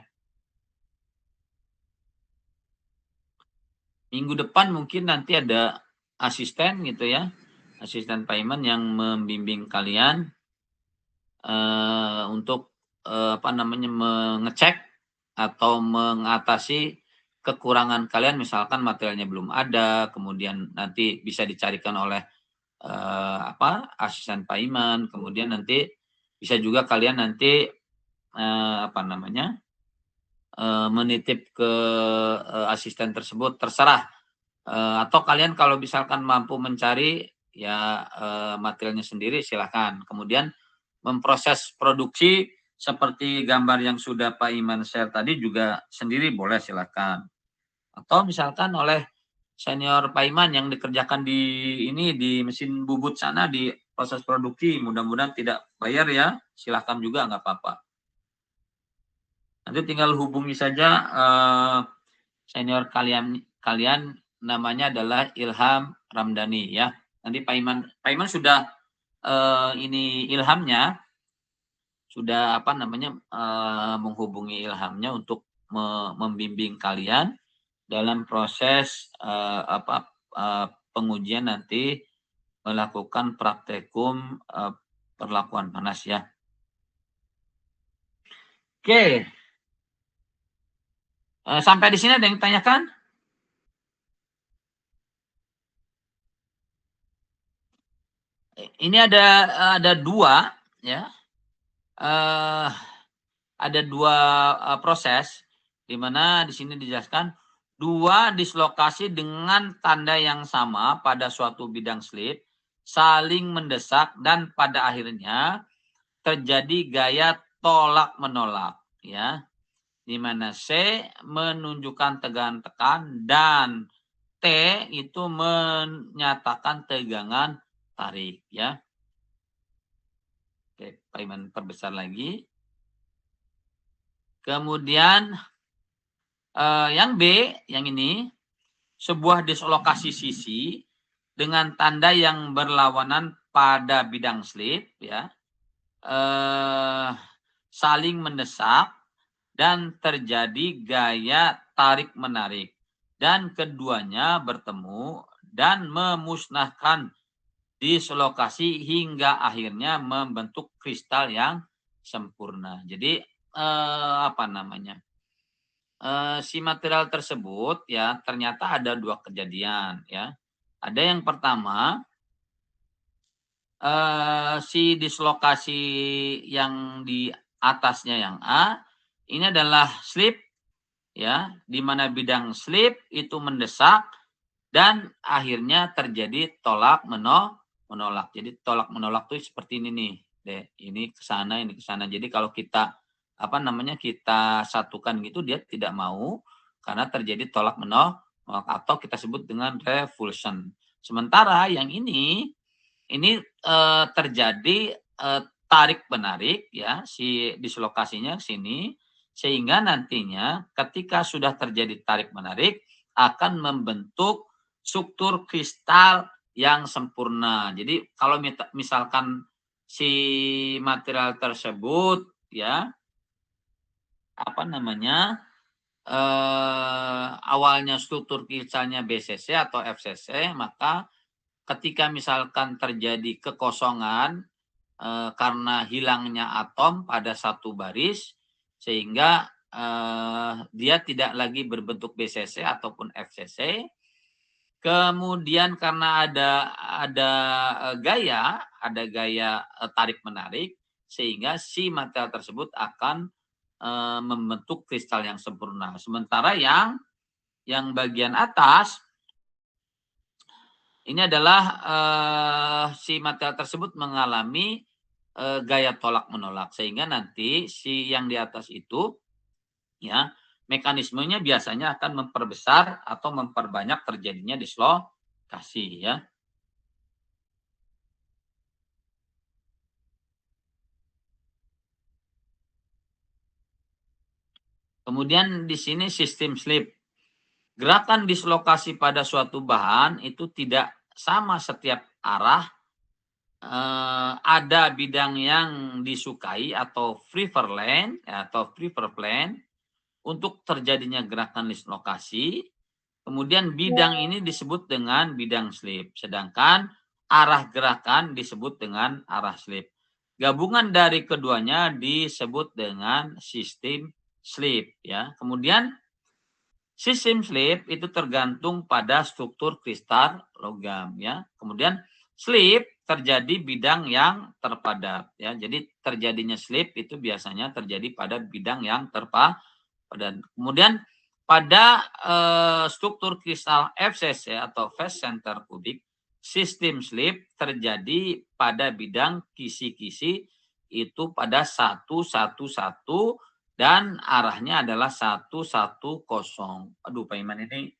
Minggu depan mungkin nanti ada asisten gitu ya, asisten payment yang membimbing kalian untuk apa namanya mengecek atau mengatasi kekurangan kalian, misalkan materialnya belum ada, kemudian nanti bisa dicarikan oleh apa asisten payment, kemudian nanti bisa juga kalian nanti apa namanya menitip ke asisten tersebut, terserah. Atau kalian kalau misalkan mampu mencari ya materialnya sendiri silahkan. Kemudian memproses produksi seperti gambar yang sudah Pak Iman share tadi juga sendiri boleh silahkan. Atau misalkan oleh senior Pak Iman yang dikerjakan di ini di mesin bubut sana di proses produksi, mudah-mudahan tidak bayar ya, silahkan juga nggak apa-apa. Nanti tinggal hubungi saja senior kalian namanya adalah Ilham Ramdhani ya. Nanti Pak Iman sudah ini Ilhamnya sudah apa namanya menghubungi Ilhamnya untuk membimbing kalian dalam proses pengujian nanti melakukan praktekum perlakuan panas ya. Oke. Sampai di sini ada yang tanyakan? Ini ada dua ya. Ada dua proses di mana di sini dijelaskan dua dislokasi dengan tanda yang sama pada suatu bidang slip saling mendesak dan pada akhirnya terjadi gaya tolak menolak ya, di mana C menunjukkan tegangan tekan dan T itu menyatakan tegangan tarik ya. Oke, Pak Iman perbesar lagi. Kemudian yang B, yang ini sebuah dislokasi sisi dengan tanda yang berlawanan pada bidang slip ya, saling mendesak dan terjadi gaya tarik menarik dan keduanya bertemu dan memusnahkan dislokasi hingga akhirnya membentuk kristal yang sempurna. Jadi apa namanya? Si material tersebut ya ternyata ada dua kejadian ya. Ada yang pertama si dislokasi yang di atasnya yang A ini adalah slip ya, di mana bidang slip itu mendesak dan akhirnya terjadi tolak menolak. Jadi tolak menolak tuh seperti ini nih, deh. Ini ke sana, ini ke sana. Jadi kalau kita apa namanya kita satukan gitu dia tidak mau karena terjadi tolak menolak atau kita sebut dengan revulsion. Sementara yang ini terjadi tarik menarik ya si dislokasinya ke sini sehingga nantinya ketika sudah terjadi tarik menarik akan membentuk struktur kristal yang sempurna. Jadi kalau misalkan si material tersebut ya apa namanya awalnya struktur kristalnya BCC atau FCC, maka ketika misalkan terjadi kekosongan karena hilangnya atom pada satu baris sehingga dia tidak lagi berbentuk BCC ataupun FCC. Kemudian karena ada gaya tarik menarik sehingga si material tersebut akan membentuk kristal yang sempurna. Sementara yang bagian atas ini adalah si material tersebut mengalami gaya tolak menolak sehingga nanti si yang di atas itu ya mekanismenya biasanya akan memperbesar atau memperbanyak terjadinya dislokasi ya. Kemudian di sini sistem slip. Gerakan dislokasi pada suatu bahan itu tidak sama setiap arah. Ada bidang yang disukai atau prevalent atau prevalent untuk terjadinya gerakan dislokasi. Kemudian bidang ini disebut dengan bidang slip, sedangkan arah gerakan disebut dengan arah slip. Gabungan dari keduanya disebut dengan sistem slip ya. Kemudian sistem slip itu tergantung pada struktur kristal logam ya. Kemudian slip terjadi bidang yang terpadat ya. Jadi terjadinya slip itu biasanya terjadi pada bidang yang terpadat. Kemudian pada struktur kristal FCC atau Phase Center Cubic, sistem slip terjadi pada bidang kisi-kisi itu pada 111 dan arahnya adalah 110. Aduh, Pak Iman ini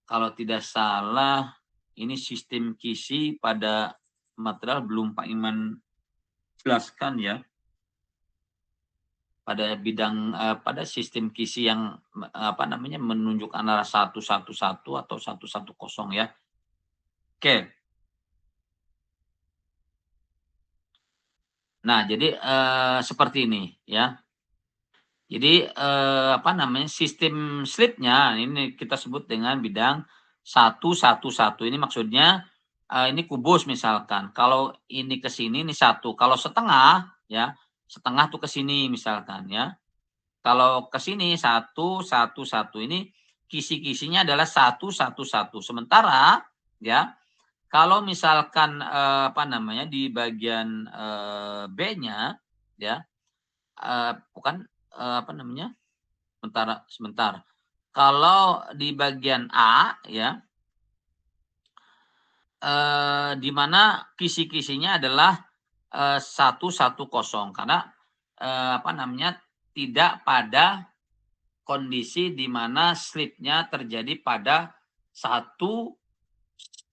kalau tidak salah ini sistem kisi pada material belum Pak Iman jelaskan ya. Pada bidang pada sistem kisi yang menunjukkan arah 111 atau 110 ya. Oke. Nah, jadi seperti ini ya. Jadi sistem slipnya ini kita sebut dengan bidang 111. Ini maksudnya ini kubus misalkan. Kalau ini ke sini ini 1. Kalau setengah ya, setengah tuh ke sini misalkan ya. Kalau ke sini 111 ini kisi-kisinya adalah 111. Sementara ya, kalau misalkan di bagian B-nya ya, sebentar. Kalau di bagian A ya, di mana kisi-kisinya adalah 110 karena tidak pada kondisi di mana slipnya terjadi pada satu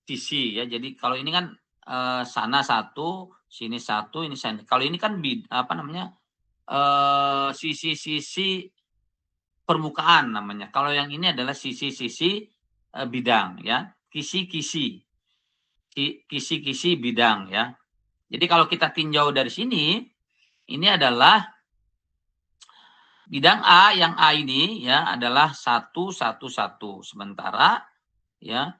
sisi ya. Jadi kalau ini kan sana 1, sini 1, ini sana. Kalau ini kan sisi-sisi permukaan namanya. Kalau yang ini adalah sisi-sisi bidang ya, kisi-kisi bidang ya. Jadi kalau kita tinjau dari sini, ini adalah bidang A, yang A ini ya adalah 111. Sementara ya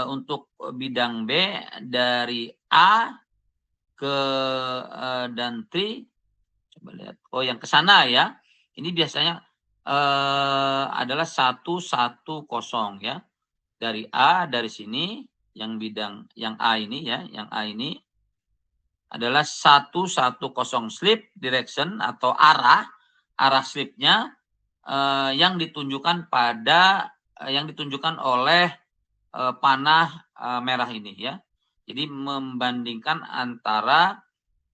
untuk bidang B dari A ke dan T, coba lihat. Oh, yang ke sana ya. Ini biasanya adalah 110 ya. Dari A dari sini yang bidang yang A ini ya, yang A ini adalah 110 slip direction atau arah slipnya yang ditunjukkan oleh panah merah ini ya. Jadi membandingkan antara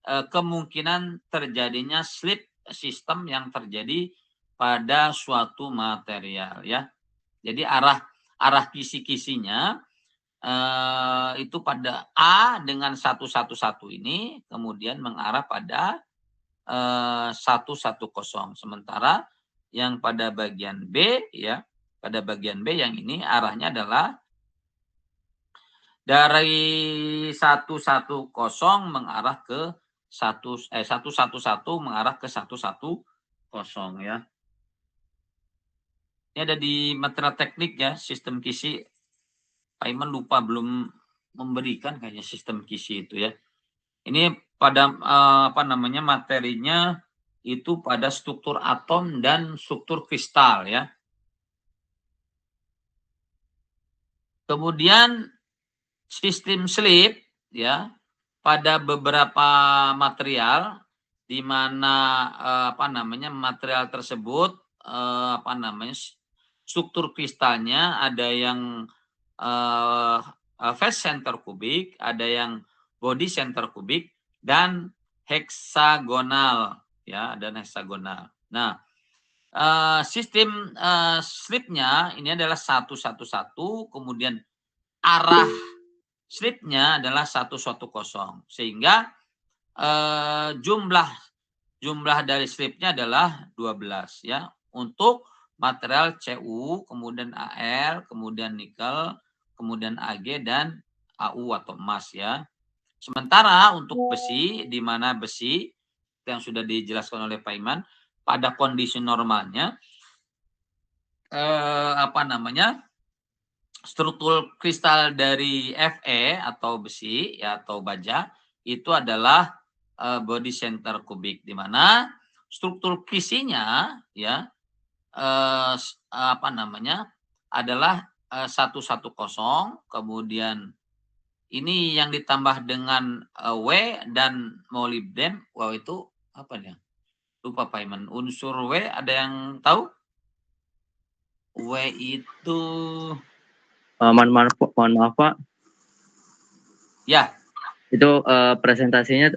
kemungkinan terjadinya slip sistem yang terjadi pada suatu material ya. Jadi arah kisi-kisinya itu pada A dengan 111 ini kemudian mengarah pada 110. Sementara yang pada bagian B ya, pada bagian B yang ini arahnya adalah dari 110 mengarah ke 111 mengarah ke 110 ya. Ini ada di material teknik ya, sistem kisi. Pak Iman lupa belum memberikan kayaknya sistem kisi itu ya. Ini pada materinya itu pada struktur atom dan struktur kristal ya. Kemudian sistem slip ya, pada beberapa material di mana material tersebut struktur kristalnya ada yang face center kubik, ada yang body center kubik dan heksagonal ya, dan heksagonal. Nah, sistem slipnya ini adalah 111, kemudian arah slipnya adalah 110 sehingga jumlah dari slipnya adalah 12 ya. untuk material Cu, kemudian Al, kemudian nikel, kemudian Ag dan Au atau emas ya. Sementara untuk besi, di mana besi yang sudah dijelaskan oleh Pak Iman, pada kondisi normalnya struktur kristal dari Fe atau besi ya atau baja itu adalah body center kubik, di mana struktur kisinya ya adalah 110, kemudian ini yang ditambah dengan W dan molybden. Wow, itu apa nih? Lupa Pak Iman. Unsur W ada yang tahu? W itu
Mohon maaf Pak,
ya,
itu presentasinya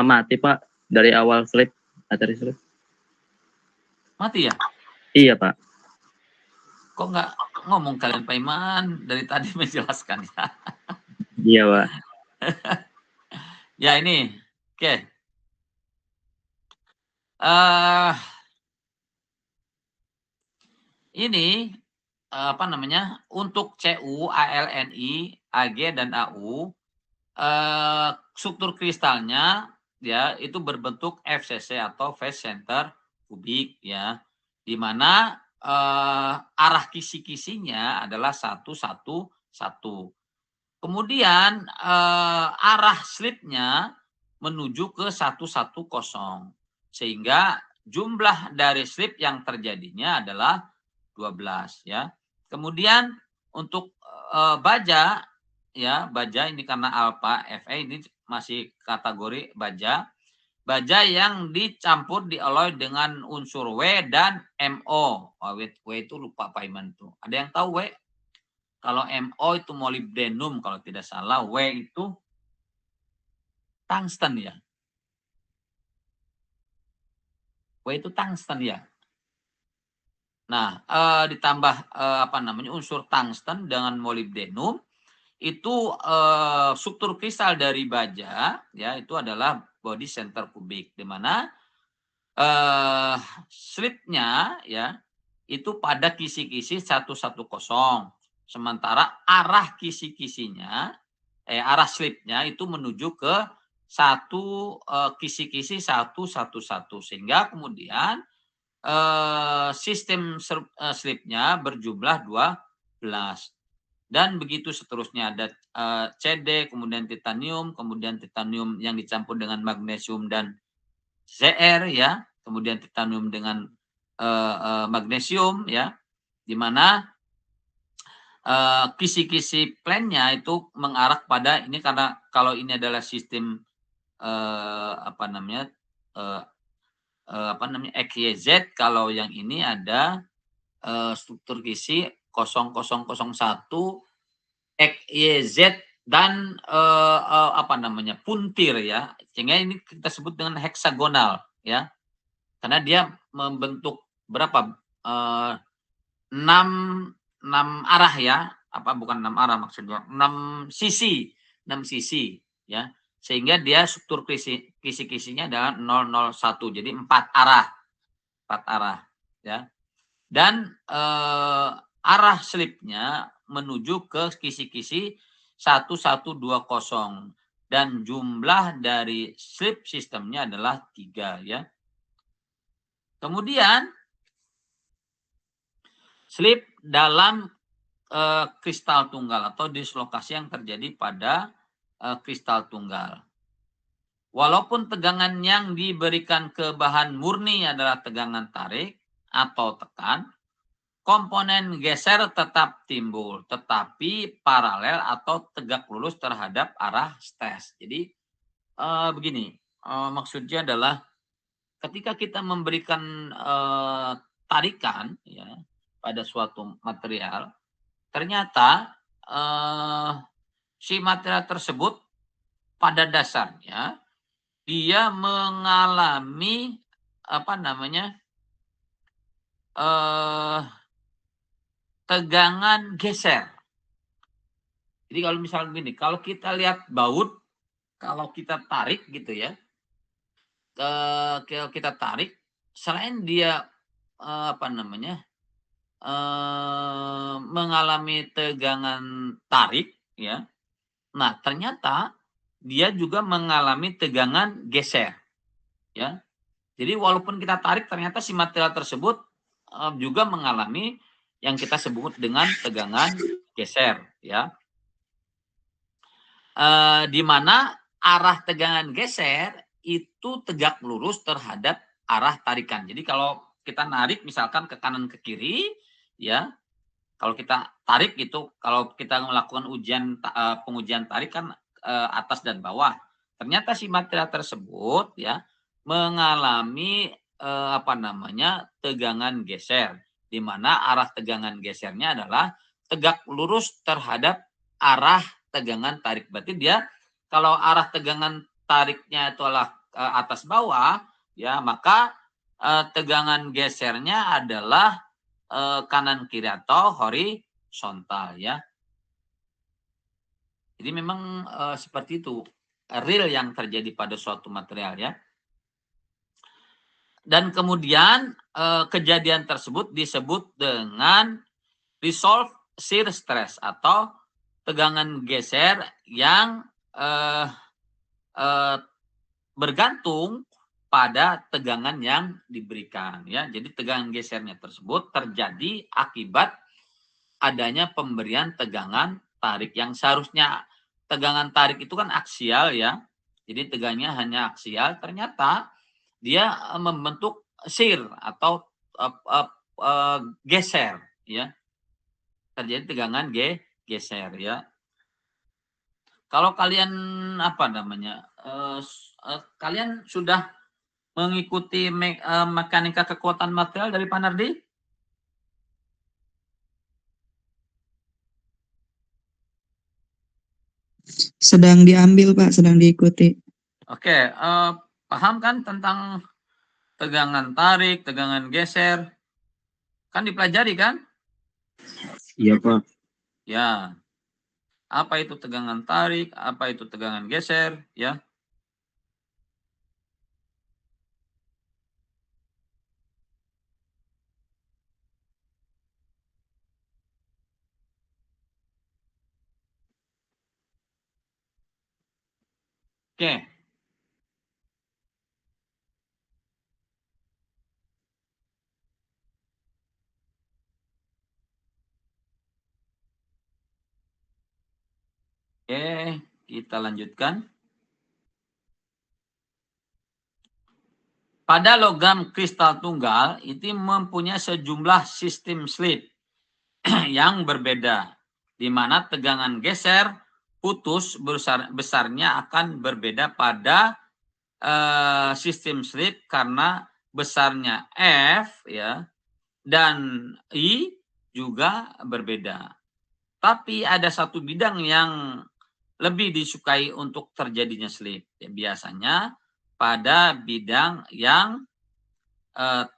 mati Pak dari awal slide, materi slide.
mati ya?
Iya Pak.
Kok nggak ngomong kalian Pak Iman dari tadi menjelaskan ya?
Iya Pak.
Ya ini, oke. Ini untuk Cu, AlNi, Ag dan Au struktur kristalnya ya itu berbentuk FCC atau phase center kubik ya, di mana arah kisi-kisinya adalah 111. Kemudian arah slipnya menuju ke 110, sehingga jumlah dari slip yang terjadinya adalah 12 ya. Kemudian untuk baja ya, baja ini karena alfa Fe ini masih kategori baja. Baja yang dicampur dialloy dengan unsur W dan MO. W itu lupa Pak Iman tuh. Ada yang tahu W? Kalau MO itu molybdenum kalau tidak salah, W itu tungsten ya. W itu tungsten ya. Nah, ditambah unsur tungsten dengan molybdenum itu struktur kristal dari baja ya itu adalah body center kubik, di mana slipnya ya itu pada kisi-kisi 110, sementara arah kisi-kisinya arah slipnya itu menuju ke kisi-kisi 111, sehingga kemudian sistem slipnya berjumlah 12. Dan begitu seterusnya, ada CD, kemudian titanium yang dicampur dengan magnesium dan Zr ya, kemudian titanium dengan magnesium ya, di mana kisi-kisi plannya itu mengarah pada ini, karena kalau ini adalah sistem XYZ, kalau yang ini ada struktur kisi 0001 XYZ dan puntir ya, sehingga ini kita sebut dengan heksagonal ya, karena dia membentuk berapa 6 arah ya, bukan 6 arah maksudnya 6 sisi ya, sehingga dia struktur kisi-kisinya adalah 001, jadi 4 arah ya, dan arah slipnya menuju ke kisi-kisi 1120, dan jumlah dari slip sistemnya adalah 3 ya. Kemudian slip dalam kristal tunggal atau dislokasi yang terjadi pada kristal tunggal. Walaupun tegangan yang diberikan ke bahan murni adalah tegangan tarik atau tekan, komponen geser tetap timbul, tetapi paralel atau tegak lurus terhadap arah stres. Jadi begini, maksudnya adalah ketika kita memberikan tarikan ya pada suatu material, ternyata si material tersebut pada dasarnya dia mengalami tegangan geser. Jadi kalau misalnya gini, kalau kita lihat baut, kalau kita tarik gitu ya, kita tarik, selain dia apa namanya, mengalami tegangan tarik ya. Nah, ternyata dia juga mengalami tegangan geser ya. Jadi walaupun kita tarik ternyata si material tersebut juga mengalami yang kita sebut dengan tegangan geser ya. Di mana arah tegangan geser itu tegak lurus terhadap arah tarikan. Jadi kalau kita narik misalkan ke kanan ke kiri ya, kalau kita tarik gitu, kalau kita melakukan pengujian tarik kan atas dan bawah. Ternyata si material tersebut ya mengalami apa namanya, tegangan geser, di mana arah tegangan gesernya adalah tegak lurus terhadap arah tegangan tarik. Berarti dia kalau arah tegangan tariknya itu adalah atas bawah ya, maka tegangan gesernya adalah kanan kiri atau horizontal ya. Jadi memang seperti itu real yang terjadi pada suatu material ya. Dan kemudian kejadian tersebut disebut dengan resolve shear stress atau tegangan geser yang bergantung pada tegangan yang diberikan ya. Jadi tegangan gesernya tersebut terjadi akibat adanya pemberian tegangan tarik yang seharusnya tegangan tarik itu kan aksial ya. Jadi tegangnya hanya aksial, ternyata dia membentuk shear atau geser ya. Terjadi tegangan geser ya. Kalau kalian apa namanya? Kalian sudah mengikuti mekanika kekuatan material dari Pak Nardi?
Sedang diambil, Pak, sedang diikuti.
Oke, paham kan tentang tegangan tarik, tegangan geser? Kan dipelajari kan?
Iya, Pak.
Ya. Apa itu tegangan tarik, apa itu tegangan geser, ya? Oke. Oke, kita lanjutkan. Pada logam kristal tunggal itu mempunyai sejumlah sistem slip yang berbeda, di mana tegangan geser putus besarnya akan berbeda pada sistem slip karena besarnya F ya dan I juga berbeda. Tapi ada satu bidang yang lebih disukai untuk terjadinya slip. Ya, biasanya pada bidang yang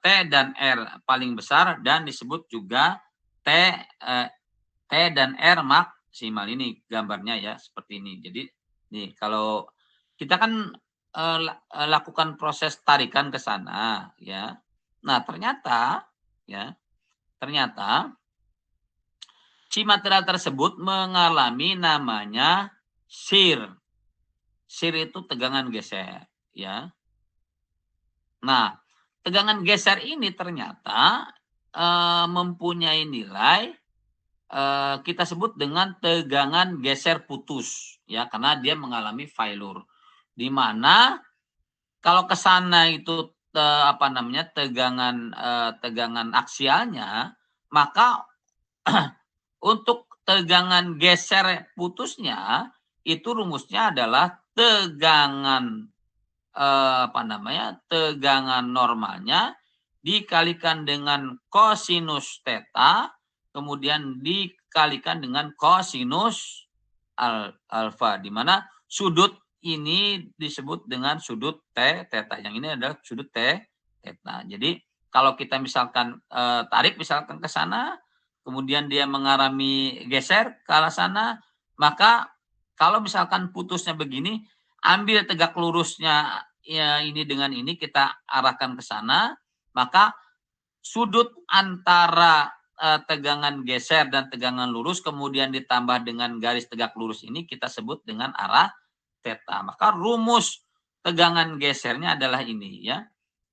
T dan R paling besar dan disebut juga T dan R maksimal. Ini gambarnya ya seperti ini. Jadi nih kalau kita kan lakukan proses tarikan ke sana ya. Nah, ternyata si material tersebut mengalami namanya shear. Shear itu tegangan geser, ya. Nah, tegangan geser ini ternyata mempunyai nilai kita sebut dengan tegangan geser putus, ya, karena dia mengalami failure. Di mana kalau ke sana itu tegangan aksialnya, maka untuk tegangan geser putusnya itu rumusnya adalah tegangan tegangan normalnya dikalikan dengan kosinus theta kemudian dikalikan dengan kosinus alfa, di mana sudut ini disebut dengan sudut theta. Yang ini adalah sudut theta. Jadi kalau kita misalkan tarik misalkan ke sana, kemudian dia mengalami geser ke arah sana, maka kalau misalkan putusnya begini, ambil tegak lurusnya ya ini dengan ini kita arahkan ke sana, maka sudut antara tegangan geser dan tegangan lurus kemudian ditambah dengan garis tegak lurus ini kita sebut dengan arah theta. Maka rumus tegangan gesernya adalah ini ya.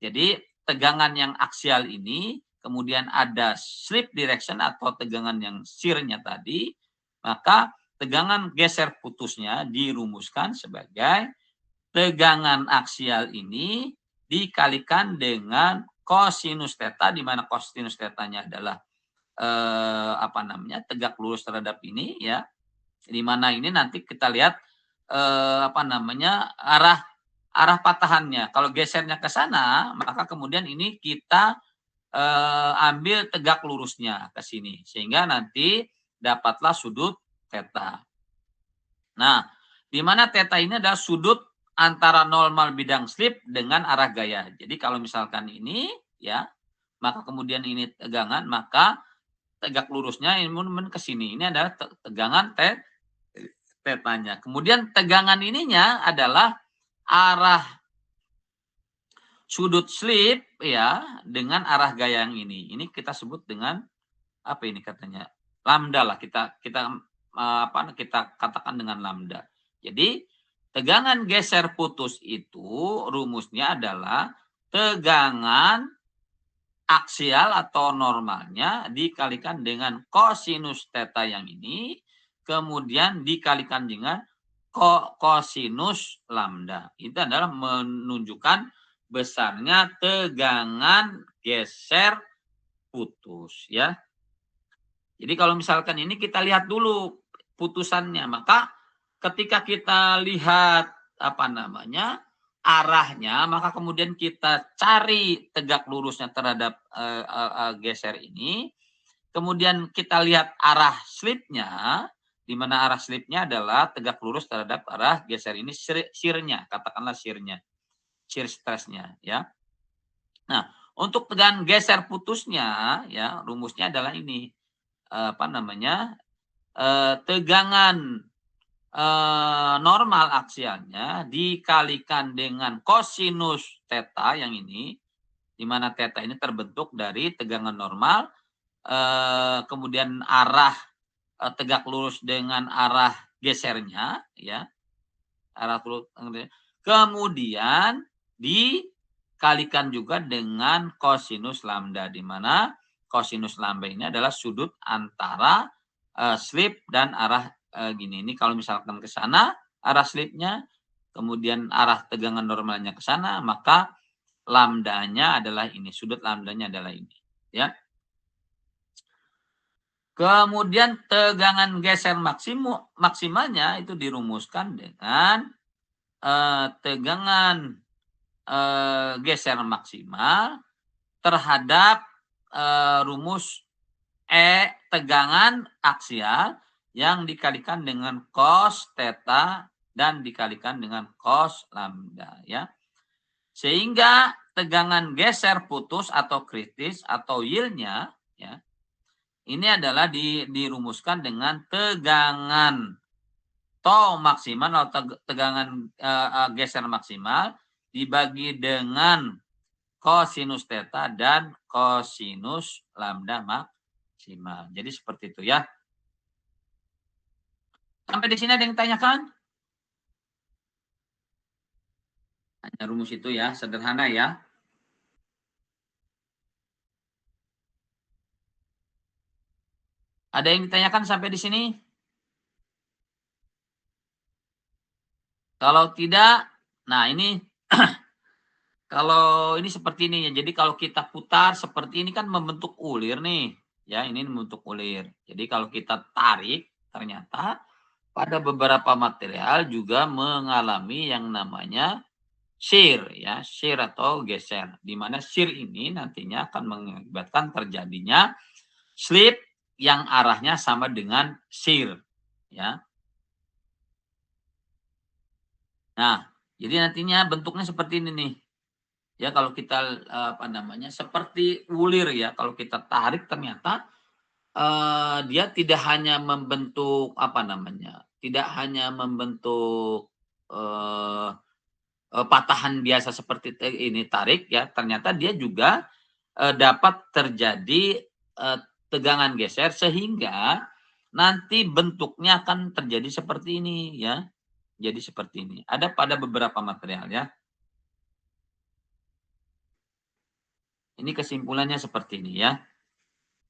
Jadi tegangan yang aksial ini kemudian ada slip direction atau tegangan yang shear-nya tadi, maka tegangan geser putusnya dirumuskan sebagai tegangan aksial ini dikalikan dengan kosinus theta, di mana kosinus theta-nya adalah tegak lurus terhadap ini ya, di mana ini nanti kita lihat arah patahannya. Kalau gesernya ke sana, maka kemudian ini kita ambil tegak lurusnya ke sini, sehingga nanti dapatlah sudut theta. Nah, di mana theta ini adalah sudut antara normal bidang slip dengan arah gaya. Jadi kalau misalkan ini ya, maka kemudian ini tegangan, maka tegak lurusnya ini ke sini. Ini adalah tegangan theta-nya. Kemudian tegangan ininya adalah arah sudut slip ya dengan arah gaya yang ini. Ini kita sebut dengan apa ini katanya? Lambda lah, kita katakan dengan lambda. Jadi tegangan geser putus itu rumusnya adalah tegangan aksial atau normalnya dikalikan dengan kosinus theta yang ini, kemudian dikalikan dengan kosinus lambda. Itu adalah menunjukkan besarnya tegangan geser putus ya. Jadi kalau misalkan ini kita lihat dulu putusannya, maka ketika kita lihat arahnya, maka kemudian kita cari tegak lurusnya terhadap geser ini. Kemudian kita lihat arah slipnya, di mana arah slipnya adalah tegak lurus terhadap arah geser ini, shear-nya, katakanlah shear-nya, shear stress-nya ya. Nah, untuk tegangan geser putusnya ya, rumusnya adalah ini tegangan normal aksialnya dikalikan dengan kosinus theta yang ini, di mana theta ini terbentuk dari tegangan normal, kemudian arah tegak lurus dengan arah gesernya ya, arah lurus, kemudian dikalikan juga dengan kosinus lambda, di mana kosinus lambda ini adalah sudut antara slip dan arah gini. Ini kalau misalkan ke sana arah slipnya, kemudian arah tegangan normalnya ke sana, maka lambdanya adalah ini, sudut lambdanya adalah ini ya. Kemudian tegangan geser maksimalnya itu dirumuskan dengan tegangan geser maksimal terhadap rumus tegangan aksial yang dikalikan dengan cos theta dan dikalikan dengan cos lambda ya. Sehingga tegangan geser putus atau kritis atau yield-nya ya, ini adalah dirumuskan dengan tegangan tau maksimal atau tegangan geser maksimal dibagi dengan kosinus theta dan kosinus lambda maksimal. Jadi seperti itu ya. Sampai di sini ada yang tanyakan? Hanya rumus itu ya, sederhana ya. Ada yang ditanyakan sampai di sini? Kalau tidak, nah ini kalau ini seperti ini ya. Jadi kalau kita putar seperti ini kan membentuk ulir nih. Ya, ini membentuk ulir. Jadi kalau kita tarik, ternyata pada beberapa material juga mengalami yang namanya shear ya, shear atau geser. Di mana shear ini nantinya akan mengakibatkan terjadinya slip yang arahnya sama dengan shear ya. Nah, jadi nantinya bentuknya seperti ini nih. Ya, kalau kita seperti ulir ya, kalau kita tarik ternyata dia tidak hanya membentuk patahan biasa seperti ini tarik ya, ternyata dia juga dapat terjadi tegangan geser sehingga nanti bentuknya akan terjadi seperti ini ya. Jadi seperti ini. Ada pada beberapa material ya. Ini kesimpulannya seperti ini ya.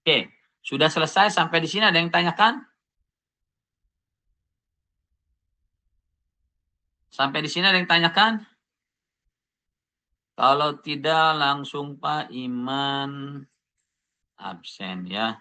Oke, sudah selesai sampai di sini, ada yang tanyakan? Sampai di sini ada yang tanyakan? Kalau tidak langsung Pak Iman absen ya.